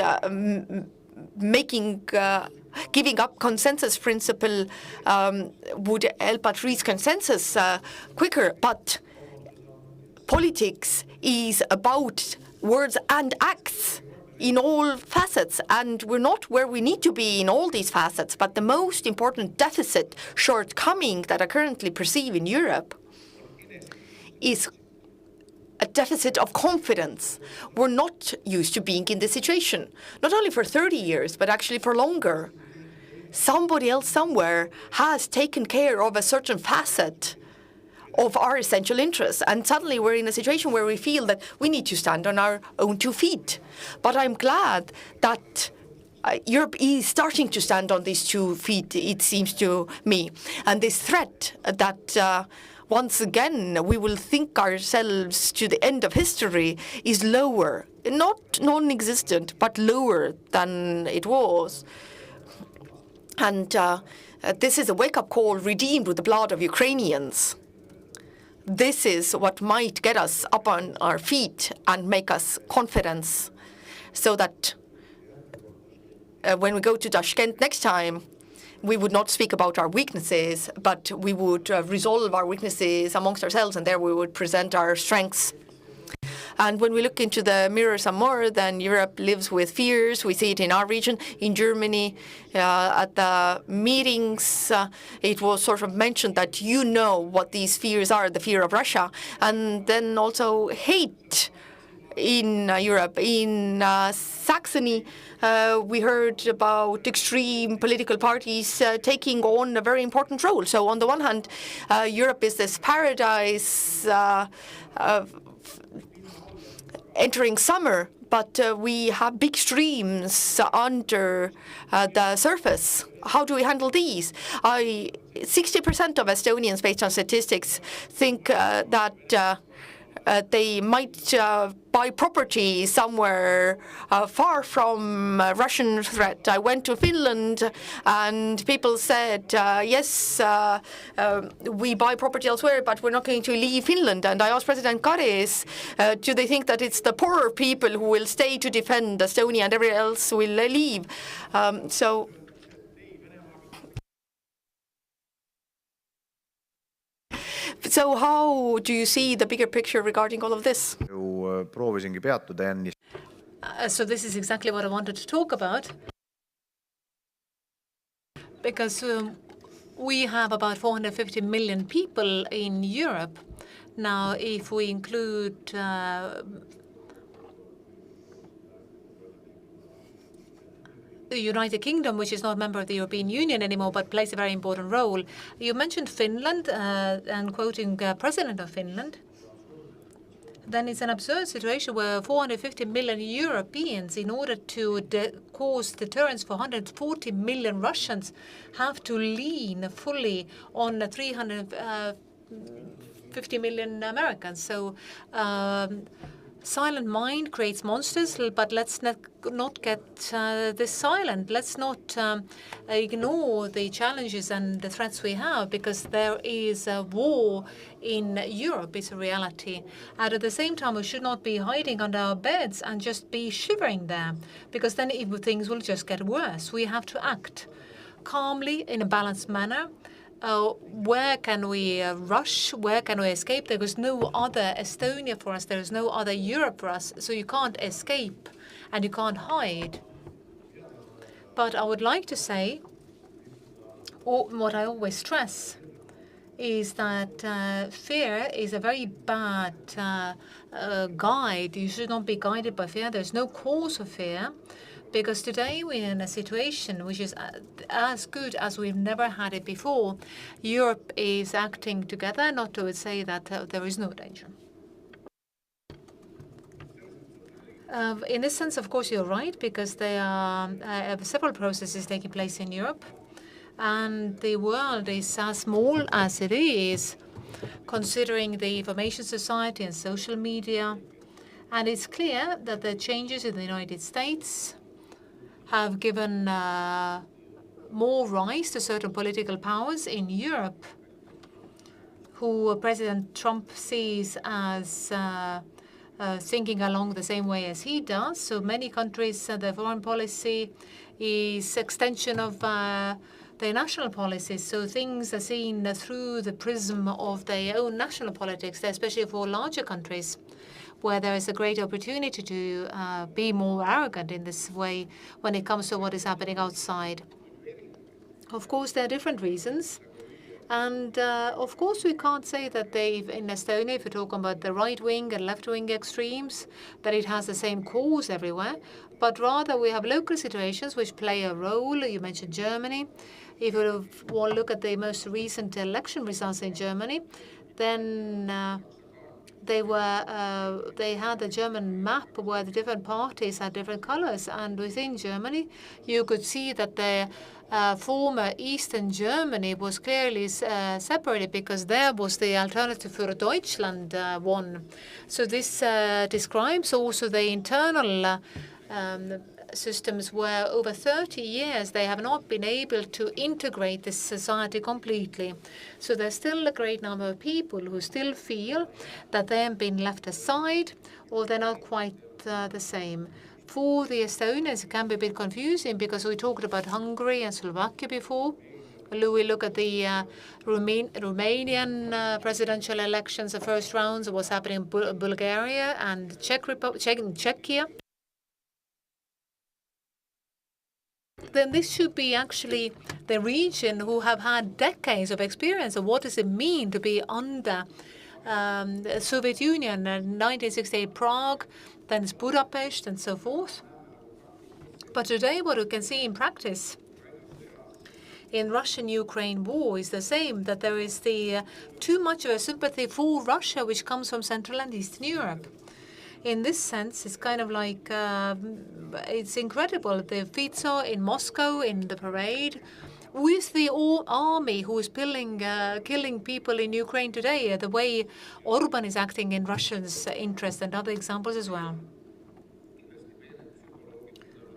giving up consensus principle would help us reach consensus quicker. But politics is about words and acts in all facets, and we're not where we need to be in all these facets. But the most important deficit, shortcoming that I currently perceive in Europe is a deficit of confidence. We're not used to being in this situation, not only for 30 years, but actually for longer. Somebody else somewhere has taken care of a certain facet of our essential interests. And suddenly we're in a situation where we feel that we need to stand on our own 2 feet. But I'm glad that Europe is starting to stand on these 2 feet, it seems to me. And this threat that once again we will think ourselves to the end of history is lower, not non-existent, but lower than it was. And this is a wake-up call redeemed with the blood of Ukrainians. This is what might get us up on our feet and make us confidence, so that when we go to Tashkent next time, we would not speak about our weaknesses, but we would resolve our weaknesses amongst ourselves, and there we would present our strengths. And when we look into the mirror some more, then Europe lives with fears. We see it in our region, in Germany. At the meetings, it was sort of mentioned that you know what these fears are, the fear of Russia, and then also hate in Europe. In Saxony, we heard about extreme political parties taking on a very important role. So on the one hand, Europe is this paradise entering summer, but we have big streams under the surface. How do we handle these? 60% of Estonians, based on statistics, think that they might buy property somewhere far from Russian threat. I went to Finland and people said, yes, we buy property elsewhere, but we're not going to leave Finland. And I asked President Karis, do they think that it's the poorer people who will stay to defend Estonia and everyone else will leave? So how do you see the bigger picture regarding all of this? So this is exactly what I wanted to talk about, because we have about 450 million people in Europe. Now, if we include the United Kingdom, which is not a member of the European Union anymore, but plays a very important role. You mentioned Finland, and quoting President of Finland, then it's an absurd situation where 450 million Europeans, in order to cause deterrence for 140 million Russians, have to lean fully on 350 million Americans. So silent mind creates monsters, but let's not get this silent. Let's not ignore the challenges and the threats we have, because there is a war in Europe. It's a reality. And at the same time, we should not be hiding under our beds and just be shivering there, because then things will just get worse. We have to act calmly in a balanced manner. Where can we rush? Where can we escape? There is no other Estonia for us. There is no other Europe for us. So you can't escape and you can't hide. But I would like to say, or what I always stress, is that fear is a very bad guide. You should not be guided by fear. There's no cause of fear. Because today we're in a situation which is as good as we've never had it before. Europe is acting together, not to say that there is no danger. In this sense, of course, you're right, because there are several processes taking place in Europe. And the world is as small as it is, considering the information society and social media. And it's clear that the changes in the United States have given more rise to certain political powers in Europe, who President Trump sees as thinking along the same way as he does. So many countries, their foreign policy is extension of their national policies. So things are seen through the prism of their own national politics, especially for larger countries, where there is a great opportunity to be more arrogant in this way when it comes to what is happening outside. Of course, there are different reasons. And of course, we can't say that in Estonia, if you're talking about the right-wing and left-wing extremes, that it has the same cause everywhere. But rather, we have local situations which play a role. You mentioned Germany. If you want to look at the most recent election results in Germany, then they had the German map where the different parties had different colors. And within Germany, you could see that the former Eastern Germany was clearly separated, because there was the Alternative für Deutschland won. So this describes also the internal systems where over 30 years they have not been able to integrate this society completely. So there's still a great number of people who still feel that they have been left aside, or they're not quite the same. For the Estonians, it can be a bit confusing, because we talked about Hungary and Slovakia before. We look at the Romanian presidential elections, the first rounds, what's happening in Bulgaria and Czechia. Then this should be actually the region who have had decades of experience of what does it mean to be under the Soviet Union, 1968 Prague, then it's Budapest and so forth. But today what we can see in practice in Russian-Ukraine war is the same, that there is too much of a sympathy for Russia which comes from Central and Eastern Europe. In this sense, it's kind of like, it's incredible. The Fico in Moscow in the parade with the army who is killing people in Ukraine today, the way Orban is acting in Russia's interest, and other examples as well.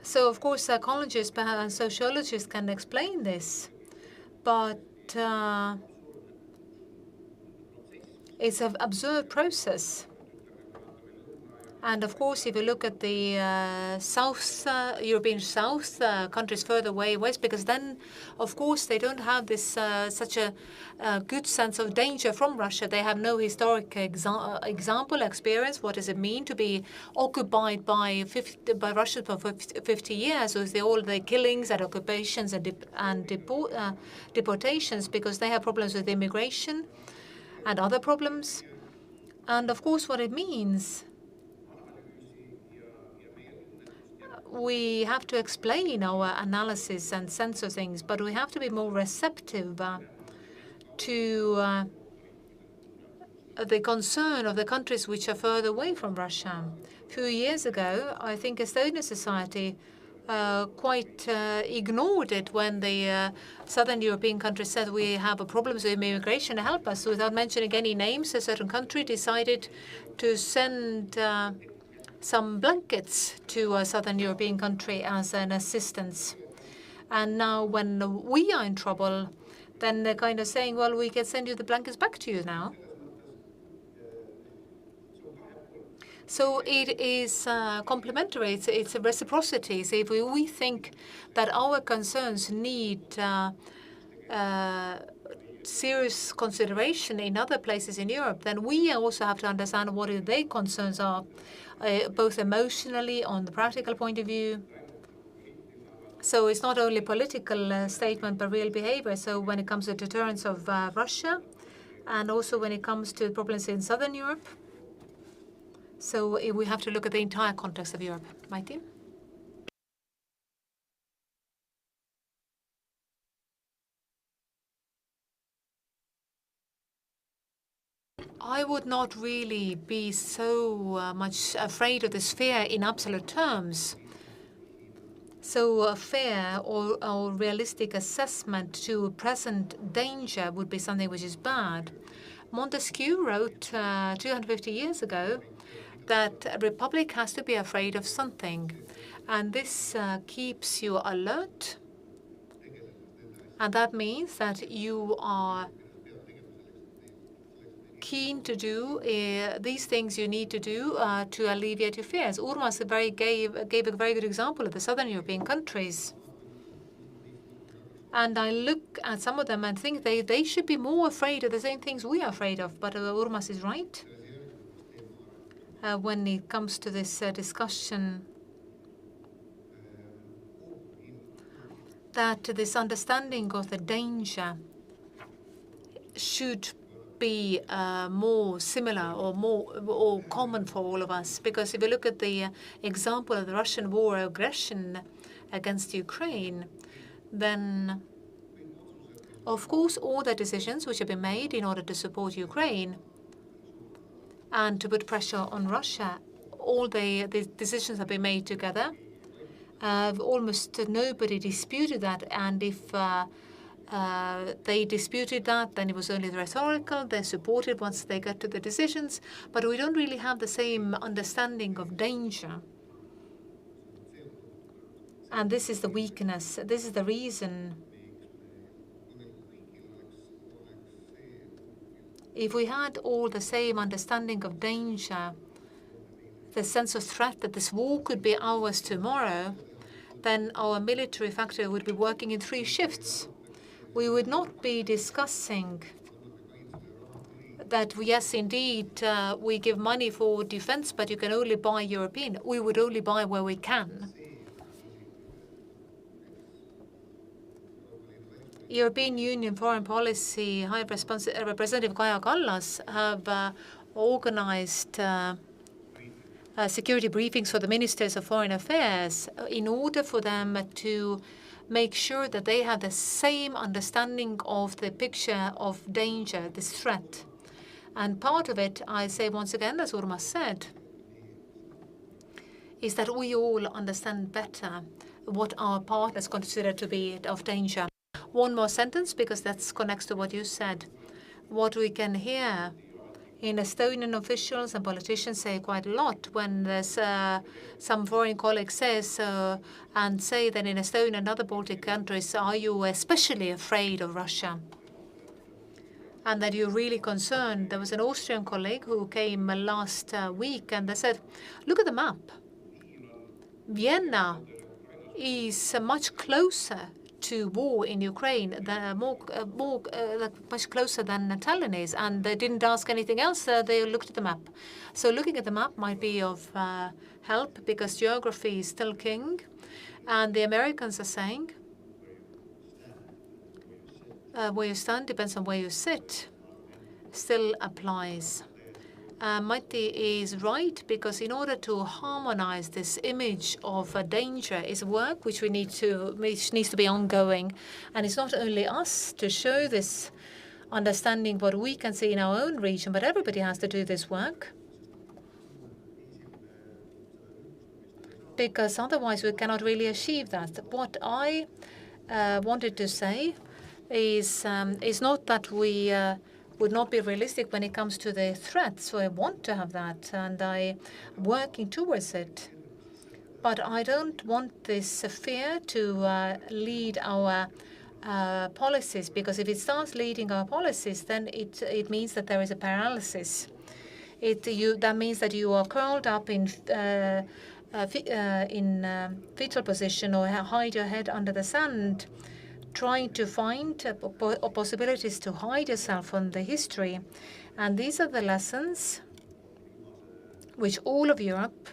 So, of course, psychologists and sociologists can explain this, but it's an observed process. And of course, if you look at the European South countries further away west, because then, of course, they don't have this such a good sense of danger from Russia. They have no historic example, experience. What does it mean to be occupied by Russia for 50 years with all the killings and occupations and deportations, because they have problems with immigration and other problems. And of course, what it means, we have to explain our analysis and sense of things, but we have to be more receptive to the concern of the countries which are further away from Russia. A few years ago, I think Estonian society quite ignored it when the southern European countries said we have problems with immigration, help us. So without mentioning any names, a certain country decided to send some blankets to a southern European country as an assistance. And now when we are in trouble, then they're kind of saying, well, we can send you the blankets back to you now. So it is complementary, it's a reciprocity. So if we think that our concerns need serious consideration in other places in Europe, then we also have to understand what their concerns are, both emotionally, on the practical point of view. So it's not only political statement, but real behavior. So when it comes to deterrence of Russia, and also when it comes to problems in Southern Europe, so we have to look at the entire context of Europe. Maiti? I would not really be so much afraid of this fear in absolute terms. So a fair or realistic assessment to present danger would be something which is bad. Montesquieu wrote 250 years ago that a republic has to be afraid of something. And this keeps you alert. And that means that you are keen to do these things you need to do to alleviate your fears. Urmas gave a very good example of the southern European countries. And I look at some of them and think they should be more afraid of the same things we are afraid of. But Urmas is right when it comes to this discussion that this understanding of the danger should be more similar or common for all of us. Because if you look at the example of the Russian war aggression against Ukraine, then of course all the decisions which have been made in order to support Ukraine and to put pressure on Russia, all the decisions have been made together. Almost nobody disputed that, and if they disputed that, then it was only rhetorical. They supported once they got to the decisions, but we don't really have the same understanding of danger. And this is the weakness. This is the reason. If we had all the same understanding of danger, the sense of threat that this war could be ours tomorrow, then our military factory would be working in 3 shifts. We would not be discussing that, yes, indeed, we give money for defense, but you can only buy European. We would only buy where we can. European Union Foreign Policy High Representative Kaja Kallas have organized security briefings for the ministers of foreign affairs in order for them to make sure that they have the same understanding of the picture of danger, this threat. And part of it, I say once again, as Urmas said, is that we all understand better what our partners consider to be of danger. One more sentence, because that connects to what you said. What we can hear in Estonian officials and politicians say quite a lot when there's some foreign colleague says and say that in Estonia and other Baltic countries, are you especially afraid of Russia? And that you're really concerned. There was an Austrian colleague who came last week and they said, look at the map. Vienna is much closer to war in Ukraine, much closer than Tallinn is, and they didn't ask anything else. They looked at the map. So looking at the map might be of help, because geography is still king, and the Americans are saying where you stand depends on where you sit, still applies. Matti is right, because in order to harmonize this image of danger is work which needs to be ongoing. And it's not only us to show this understanding what we can see in our own region, but everybody has to do this work. Because otherwise we cannot really achieve that. What I wanted to say is not that we would not be realistic when it comes to the threats. So I want to have that, and I'm working towards it. But I don't want this fear to lead our policies, because if it starts leading our policies, then it means that there is a paralysis. That means that you are curled up in fetal position or hide your head under the sand, trying to find possibilities to hide yourself from the history. And these are the lessons which all of Europe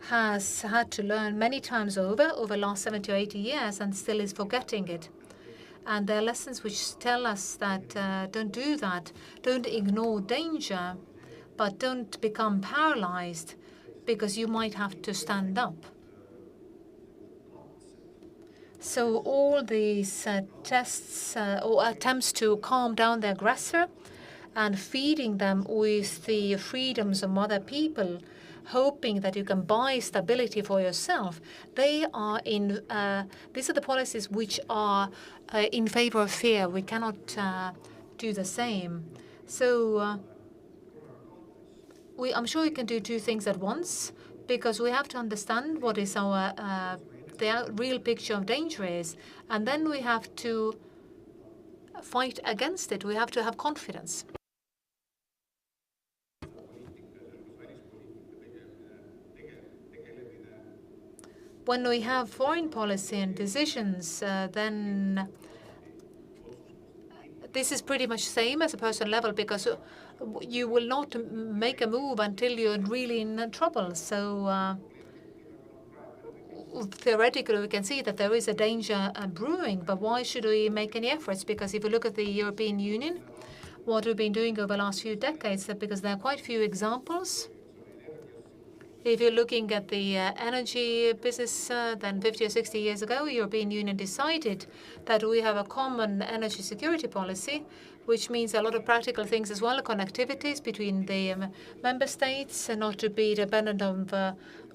has had to learn many times over the last 70 or 80 years, and still is forgetting it. And there are lessons which tell us that don't do that, don't ignore danger, but don't become paralyzed, because you might have to stand up. So all these tests or attempts to calm down the aggressor and feeding them with the freedoms of other people, hoping that you can buy stability for yourself, these are the policies which are in favor of fear. We cannot do the same. So I'm sure you can do 2 things at once. because we have to understand what is our the real picture of danger is, and then we have to fight against it. We have to have confidence. When we have foreign policy and decisions, then this is pretty much same as a personal level, because you will not make a move until you're really in trouble. So theoretically, we can see that there is a danger brewing, but why should we make any efforts? Because if you look at the European Union, what we've been doing over the last few decades, because there are quite few examples. If you're looking at the energy business, then 50 or 60 years ago, the European Union decided that we have a common energy security policy, which means a lot of practical things as well, connectivities between the member states, and not to be dependent on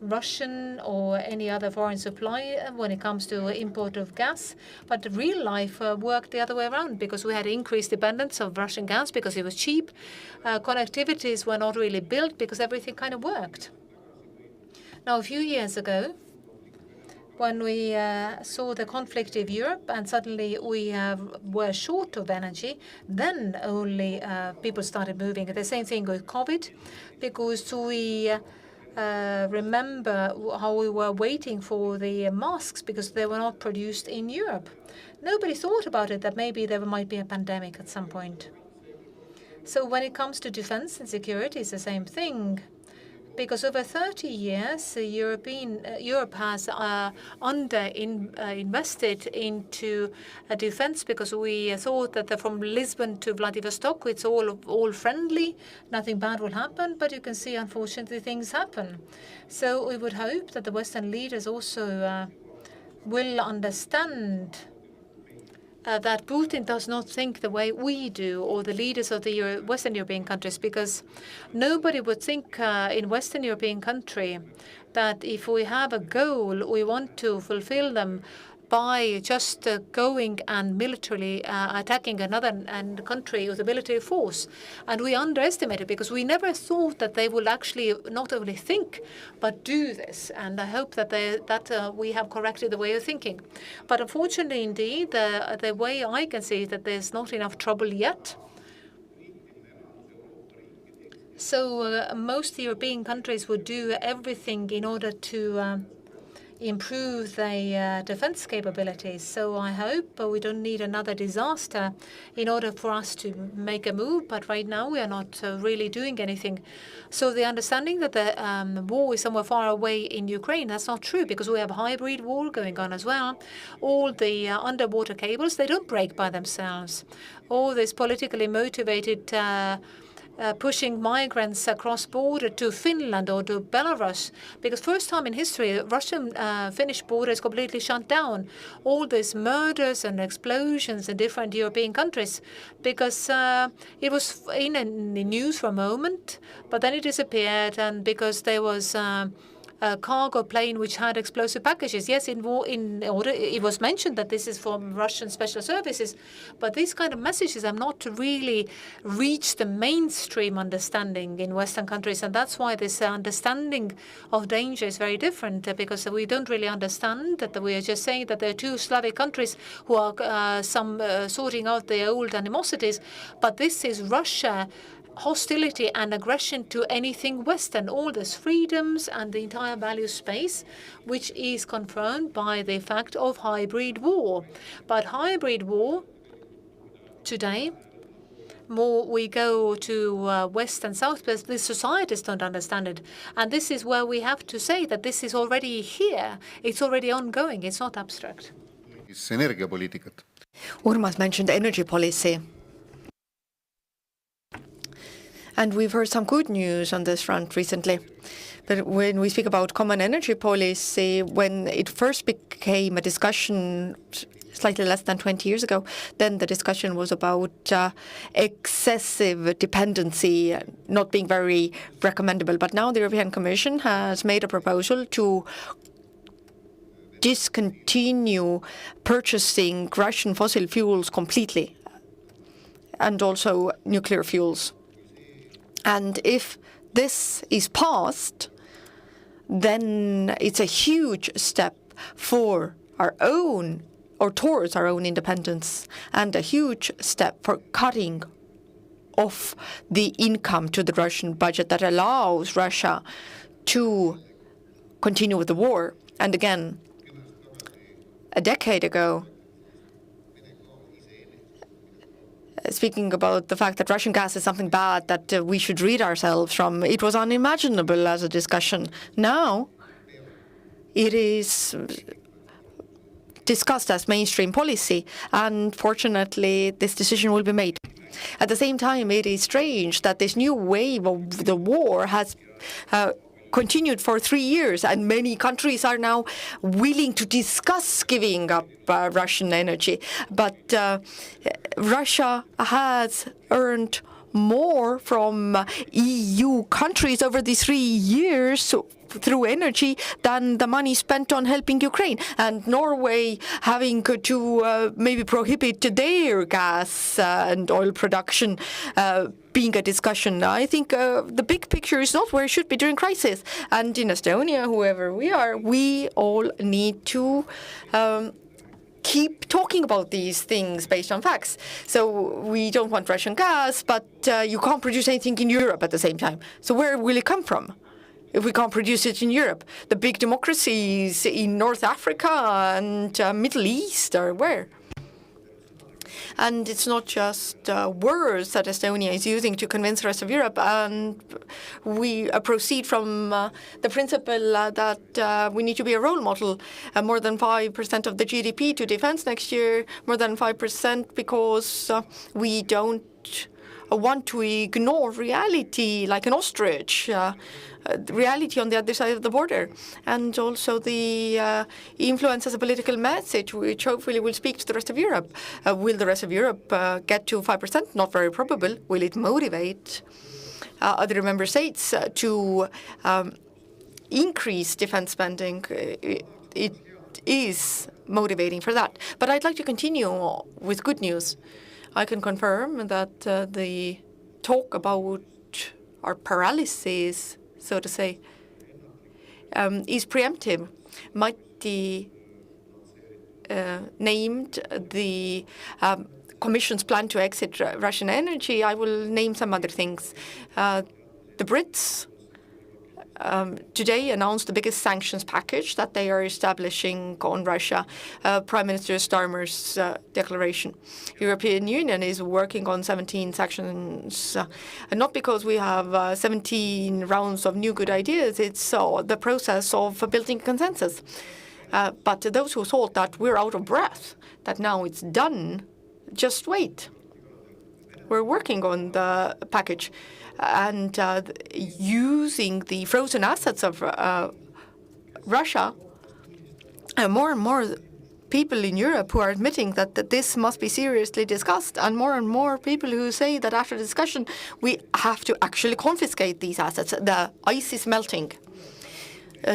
Russian or any other foreign supply when it comes to import of gas. But real life worked the other way around, because we had increased dependence of Russian gas because it was cheap. Connectivities were not really built because everything kind of worked. Now, a few years ago, when we saw the conflict in Europe and suddenly we were short of energy, then only people started moving. The same thing with COVID, because we remember how we were waiting for the masks because they were not produced in Europe. Nobody thought about it, that maybe there might be a pandemic at some point. So when it comes to defense and security, it's the same thing. Because over 30 years, Europe has invested into defense, because we thought that from Lisbon to Vladivostok, it's all friendly, nothing bad will happen. But you can see, unfortunately, things happen. So we would hope that the Western leaders also will understand that Putin does not think the way we do, or the leaders of the Western European countries, because nobody would think in Western European country that if we have a goal, we want to fulfill them by just going and militarily attacking another country with a military force. And we underestimate it, because we never thought that they will actually not only think, but do this. And I hope that we have corrected the way of thinking. But unfortunately, indeed, the way I can see that there's not enough trouble yet. So most European countries would do everything in order to improve their defense capabilities. So I hope we don't need another disaster in order for us to make a move. But right now we are not really doing anything. So the understanding that the war is somewhere far away in Ukraine, that's not true, because we have a hybrid war going on as well. All the underwater cables, they don't break by themselves. All this politically motivated pushing migrants across border to Finland or to Belarus, because first time in history, Russian-Finnish border is completely shut down. All these murders and explosions in different European countries, because it was in the news for a moment, but then it disappeared, and because there was a cargo plane which had explosive packages. Yes, in order, it was mentioned that this is from Russian special services, but these kind of messages have not really reached the mainstream understanding in Western countries, and that's why this understanding of danger is very different, because we don't really understand that we are just saying that there are two Slavic countries who are sorting out their old animosities, but this is Russia hostility and aggression to anything Western, all these freedoms and the entire value space, which is confirmed by the fact of hybrid war. But hybrid war today, more we go to West and South, but the societies don't understand it. And this is where we have to say that this is already here. It's already ongoing. It's not abstract. Urmas mentioned energy policy. And we've heard some good news on this front recently. But when we speak about common energy policy, when it first became a discussion slightly less than 20 years ago, then the discussion was about excessive dependency not being very recommendable. But now the European Commission has made a proposal to discontinue purchasing Russian fossil fuels completely, and also nuclear fuels. And if this is passed, then it's a huge step for our own, or towards our own independence, and a huge step for cutting off the income to the Russian budget that allows Russia to continue with the war. And again, a decade ago, speaking about the fact that Russian gas is something bad that we should rid ourselves from, it was unimaginable as a discussion. Now, it is discussed as mainstream policy, and fortunately, this decision will be made. At the same time, it is strange that this new wave of the war has continued for 3 years, and many countries are now willing to discuss giving up Russian energy. But Russia has earned more from EU countries over these 3 years through energy than the money spent on helping Ukraine. And Norway having to maybe prohibit their gas and oil production being a discussion. I think the big picture is not where it should be during crisis. And in Estonia, whoever we are, we all need to keep talking about these things based on facts. So we don't want Russian gas, but you can't produce anything in Europe at the same time. So where will it come from if we can't produce it in Europe? The big democracies in North Africa and Middle East are where? And it's not just words that Estonia is using to convince the rest of Europe. And we proceed from the principle that we need to be a role model. More than 5% of the GDP to defense next year, more than 5% because we don't want to ignore reality like an ostrich. Reality on the other side of the border, and also the influence as a political message, which hopefully will speak to the rest of Europe. Will the rest of Europe get to 5%? Not very probable. Will it motivate other member states to increase defense spending? It is motivating for that. But I'd like to continue with good news. I can confirm that the talk about our paralysis, so to say, is preemptive. Mighty named the Commission's plan to exit Russian energy. I will name some other things. The Brits today announced the biggest sanctions package that they are establishing on Russia, Prime Minister Starmer's declaration. European Union is working on 17 sanctions, and not because we have 17 rounds of new good ideas, it's the process of building consensus. But those who thought that we're out of breath, that now it's done, just wait. We're working on the package and using the frozen assets of Russia. More and more people in Europe who are admitting that this must be seriously discussed, and more people who say that after discussion we have to actually confiscate these assets. The ice is melting.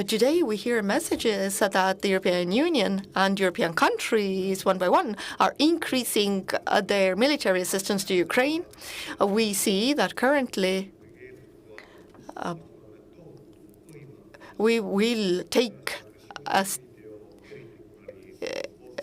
Today we hear messages that the European Union and European countries, one by one, are increasing their military assistance to Ukraine. We see that currently we will take a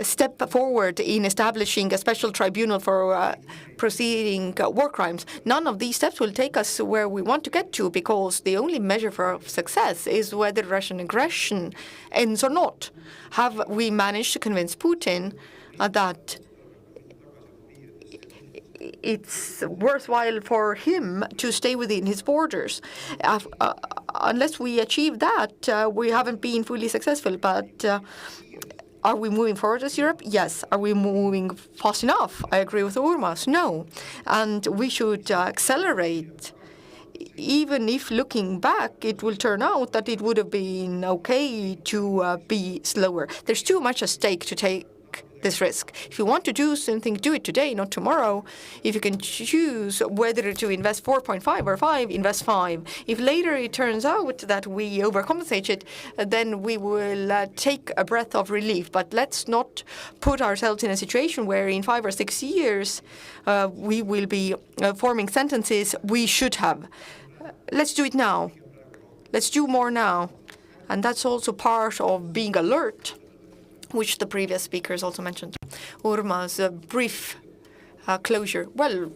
step forward in establishing a special tribunal for proceeding war crimes. None of these steps will take us where we want to get to, because the only measure for success is whether Russian aggression ends or not. Have we managed to convince Putin that it's worthwhile for him to stay within his borders? Unless we achieve that, we haven't been fully successful. But are we moving forward as Europe? Yes. Are we moving fast enough? I agree with Urmas. No. And we should accelerate. Even if looking back, it will turn out that it would have been okay to be slower. There's too much at stake to take this risk. If you want to do something, do it today, not tomorrow. If you can choose whether to invest 4.5 or 5, invest 5. If later it turns out that we overcompensate it, then we will take a breath of relief. But let's not put ourselves in a situation where in 5 or 6 years we will be forming sentences we should have. Let's do it now. Let's do more now. And that's also part of being alert, which the previous speakers also mentioned. Urmas, a brief closure. Well,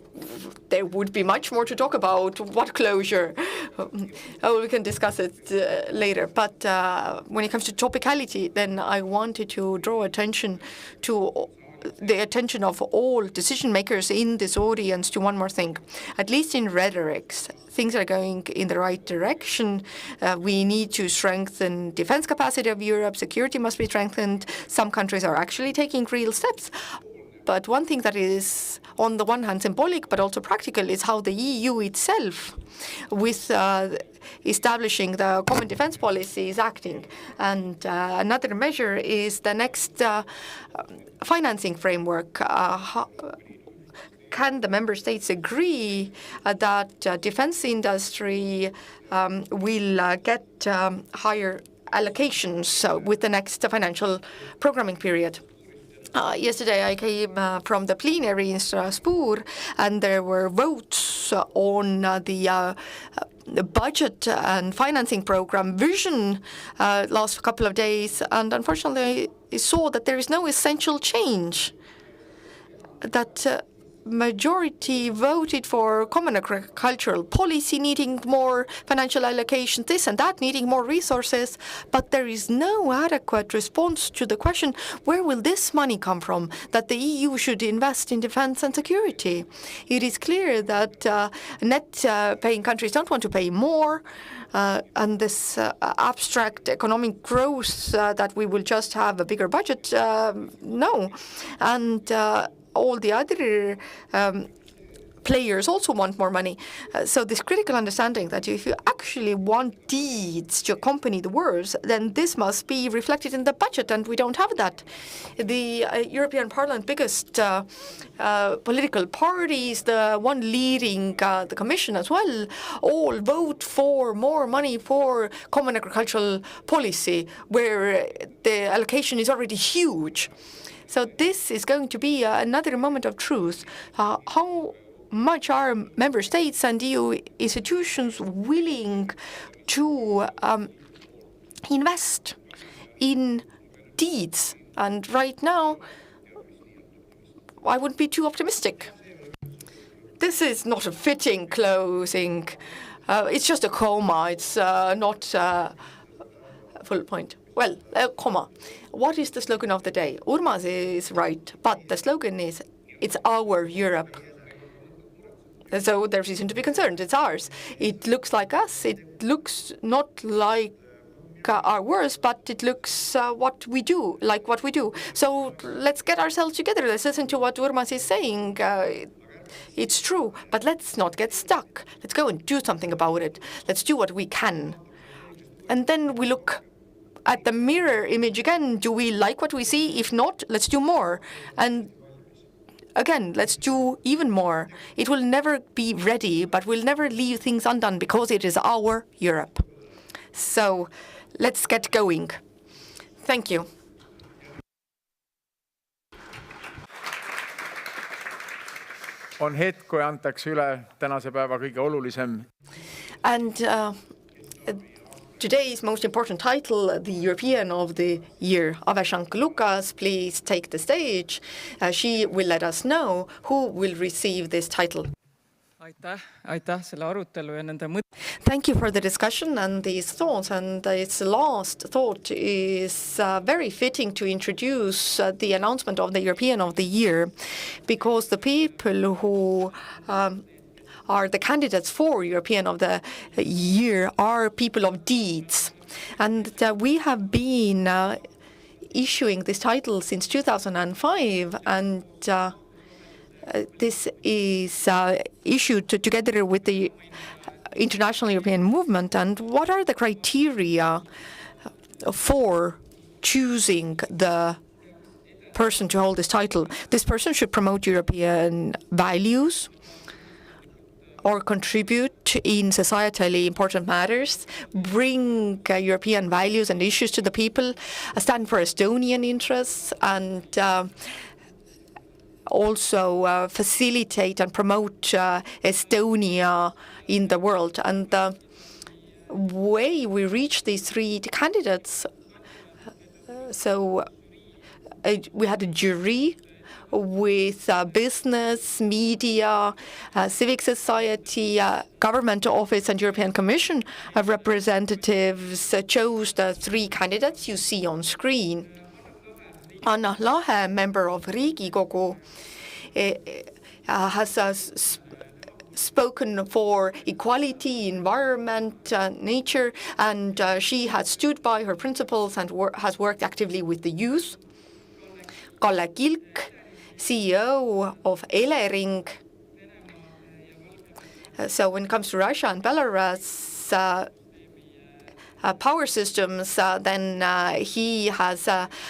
there would be much more to talk about. What closure? We can discuss it later. But when it comes to topicality, then I wanted to draw attention to the attention of all decision makers in this audience to one more thing. At least in rhetorics, things are going in the right direction. We need to strengthen defense capacity of Europe. Security must be strengthened. Some countries are actually taking real steps. But one thing that is, on the one hand, symbolic but also practical is how the EU itself, with establishing the common defense policy, is acting. And another measure is the next financing framework. Can the member states agree that defense industry will get higher allocations with the next financial programming period? Yesterday I came from the plenary in Strasbourg, and there were votes on the budget and financing program vision last couple of days, and unfortunately I saw that there is no essential change. That majority voted for common agricultural policy needing more financial allocation, this and that needing more resources, but there is no adequate response to the question, where will this money come from that the EU should invest in defense and security? It is clear that net paying countries don't want to pay more, and this abstract economic growth that we will just have a bigger budget, no. And all the other players also want more money. So this critical understanding that if you actually want deeds to accompany the words, then this must be reflected in the budget, and we don't have that. The European Parliament biggest political parties, the one leading the Commission as well, all vote for more money for common agricultural policy, where the allocation is already huge. So this is going to be another moment of truth. How much are member states and EU institutions willing to invest in deeds? And right now, I wouldn't be too optimistic. This is not a fitting closing. It's just a comma. It's not a full point. Well, comma. What is the slogan of the day? Urmas is right, but the slogan is, it's our Europe. So there's reason to be concerned. It's ours. It looks like us. It looks not like our words, but it looks what we do, like what we do. So let's get ourselves together. Let's listen to what Urmas is saying. It's true, but let's not get stuck. Let's go and do something about it. Let's do what we can. And then we look at the mirror image again. Do we like what we see? If not, let's do more. And again, let's do even more. It will never be ready, but we'll never leave things undone because it is our Europe. So let's get going. Thank you. On hetk, kui antakse üle tänase päeva kõige olulisem. And today's most important title, the European of the Year. Avešanka Lukas, please take the stage. She will let us know who will receive this title. Thank you for the discussion and these thoughts. And its last thought is very fitting to introduce the announcement of the European of the Year, because the people who are the candidates for European of the Year are people of deeds. And we have been issuing this title since 2005, and this is issued together with the International European Movement. And what are the criteria for choosing the person to hold this title? This person should promote European values or contribute in societally important matters, bring European values and issues to the people, stand for Estonian interests, and also facilitate and promote Estonia in the world. And way we reached these 3 candidates. So we had a jury with business, media, civic society, government office and European Commission representatives chose the 3 candidates you see on screen. Anna Lahe, member of Riigikogu, has spoken for equality, environment, nature, and she has stood by her principles and has worked actively with the youth. Kalle Kilk, CEO of Elering. So when it comes to Russia and Belarus power systems, then he has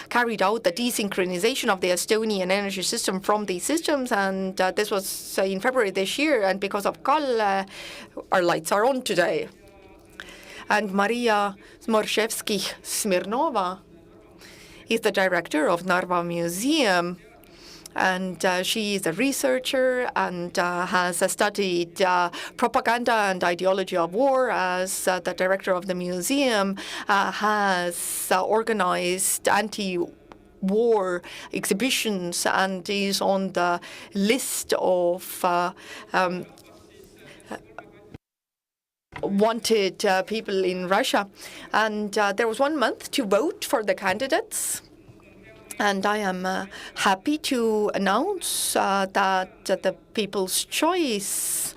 carried out the desynchronization of the Estonian energy system from these systems, and this was in February this year, and because of Kalle, our lights are on today. And Maria Zmorszewski-Smirnova is the director of Narva Museum, and she is a researcher and has studied propaganda and ideology of war. As the director of the museum, has organized anti-war exhibitions and is on the list of wanted people in Russia. And there was 1 month to vote for the candidates. And I am happy to announce that the People's Choice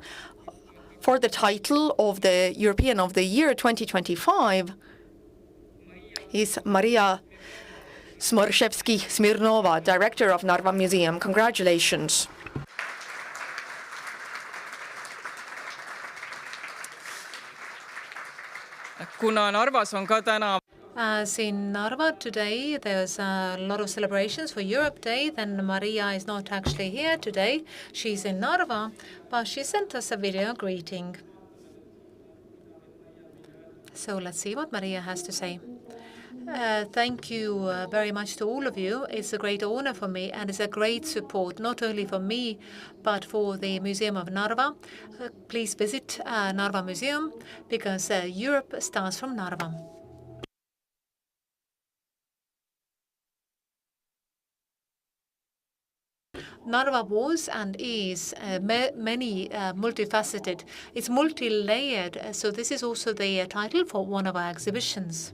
for the title of the European of the Year 2025 is Maria Zmorszewski-Smirnova, director of Narva Museum. Congratulations. Kuna Narvas on ka täna As in Narva today, there's a lot of celebrations for Europe Day. Then Maria is not actually here today. She's in Narva, but she sent us a video greeting. So let's see what Maria has to say. Thank you very much to all of you. It's a great honor for me, and it's a great support, not only for me, but for the Museum of Narva. Please visit Narva Museum, because Europe starts from Narva. Narva was and is many multifaceted. It's multi-layered, so this is also the title for one of our exhibitions.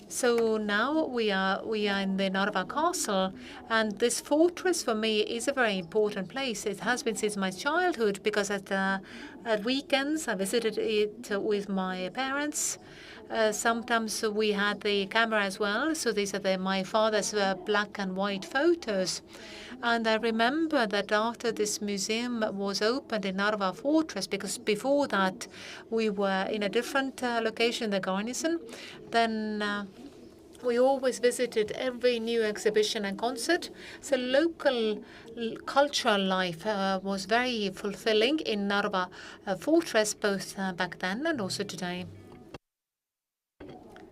So now we are in the Narva Castle, and this fortress for me is a very important place. It has been since my childhood, because at weekends I visited it with my parents. Sometimes we had the camera as well, so these are my father's black and white photos. And I remember that after this museum was opened in Narva Fortress, because before that we were in a different location, the garrison, then we always visited every new exhibition and concert. So local cultural life was very fulfilling in Narva Fortress, both back then and also today.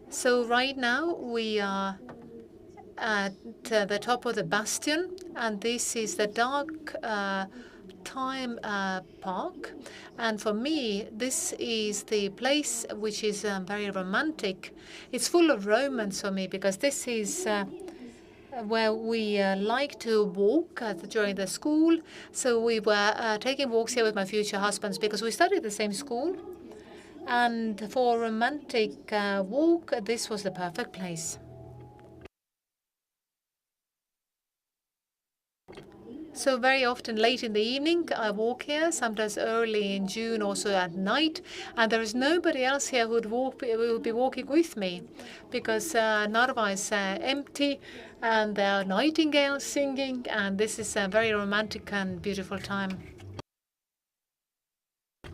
So right now we are at the top of the bastion, and this is the Dark Time Park. And for me, this is the place which is very romantic. It's full of romance for me, because this is where we like to walk during the school. So we were taking walks here with my future husbands, because we studied the same school. And for a romantic walk, this was the perfect place. So very often late in the evening, I walk here, sometimes early in June, also at night, and there is nobody else here who would be walking with me, because Narva is empty, and there are nightingales singing, and this is a very romantic and beautiful time.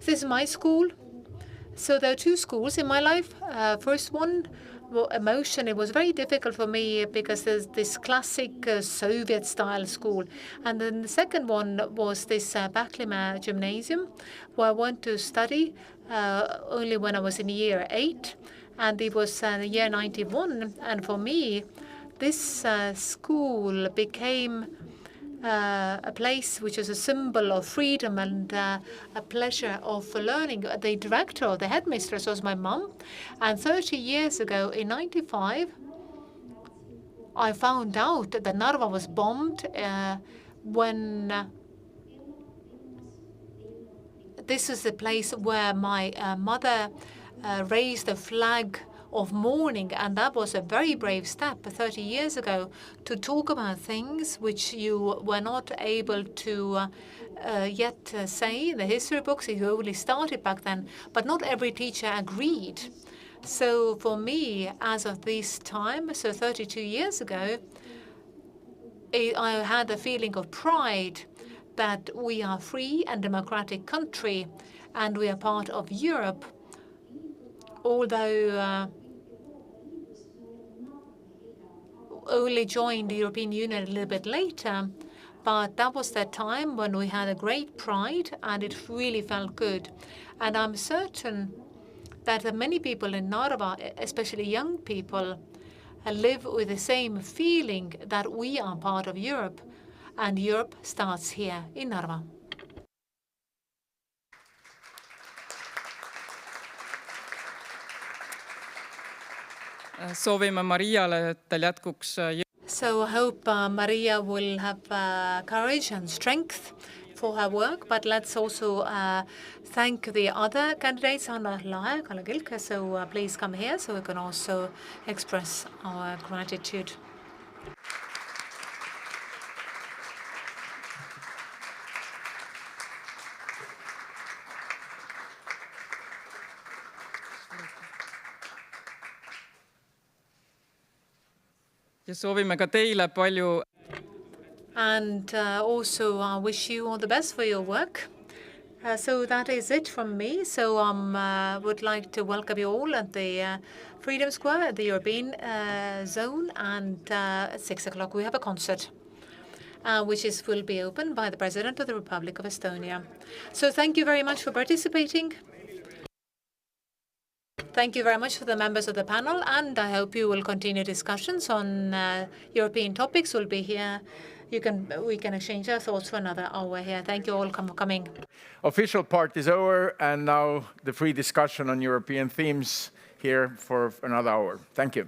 This is my school. So there are 2 schools in my life. First one, emotion. It was very difficult for me, because there's this classic Soviet-style school. And then the second one was this Pähklimäe Gymnasium, where I went to study only when I was in year 8. And it was the year 91. And for me, this school became a place which is a symbol of freedom and a pleasure of learning. The director or the headmistress was my mom. And 30 years ago, in 95, I found out that Narva was bombed when this is the place where my mother raised a flag of mourning, and that was a very brave step 30 years ago to talk about things which you were not able to yet say in the history books. It only started back then, but not every teacher agreed. So for me, as of this time, so 32 years ago, I had a feeling of pride that we are a free and democratic country and we are part of Europe, although only joined the European Union a little bit later. But that was that time when we had a great pride and it really felt good. And I'm certain that many people in Narva, especially young people, live with the same feeling that we are part of Europe, and Europe starts here in Narva. Soovime Mariale, et tal jätkuks So I hope Maria will have courage and strength for her work, but let's also thank the other candidates, Anna Lahe, Kalle Kilke, so please come here so we can also express our gratitude. ja soovime ka teile palju. And also wish you all the best for your work. So that is it from me. So would like to welcome you all at the Freedom Square at the European Zone, and at 6 o'clock we have a concert, which will be opened by the President of the Republic of Estonia. So thank you very much for participating. Thank you very much for the members of the panel, and I hope you will continue discussions on European topics. We'll be here. We can exchange our thoughts for another hour here. Thank you all for coming. Official part is over, and now the free discussion on European themes here for another hour. Thank you.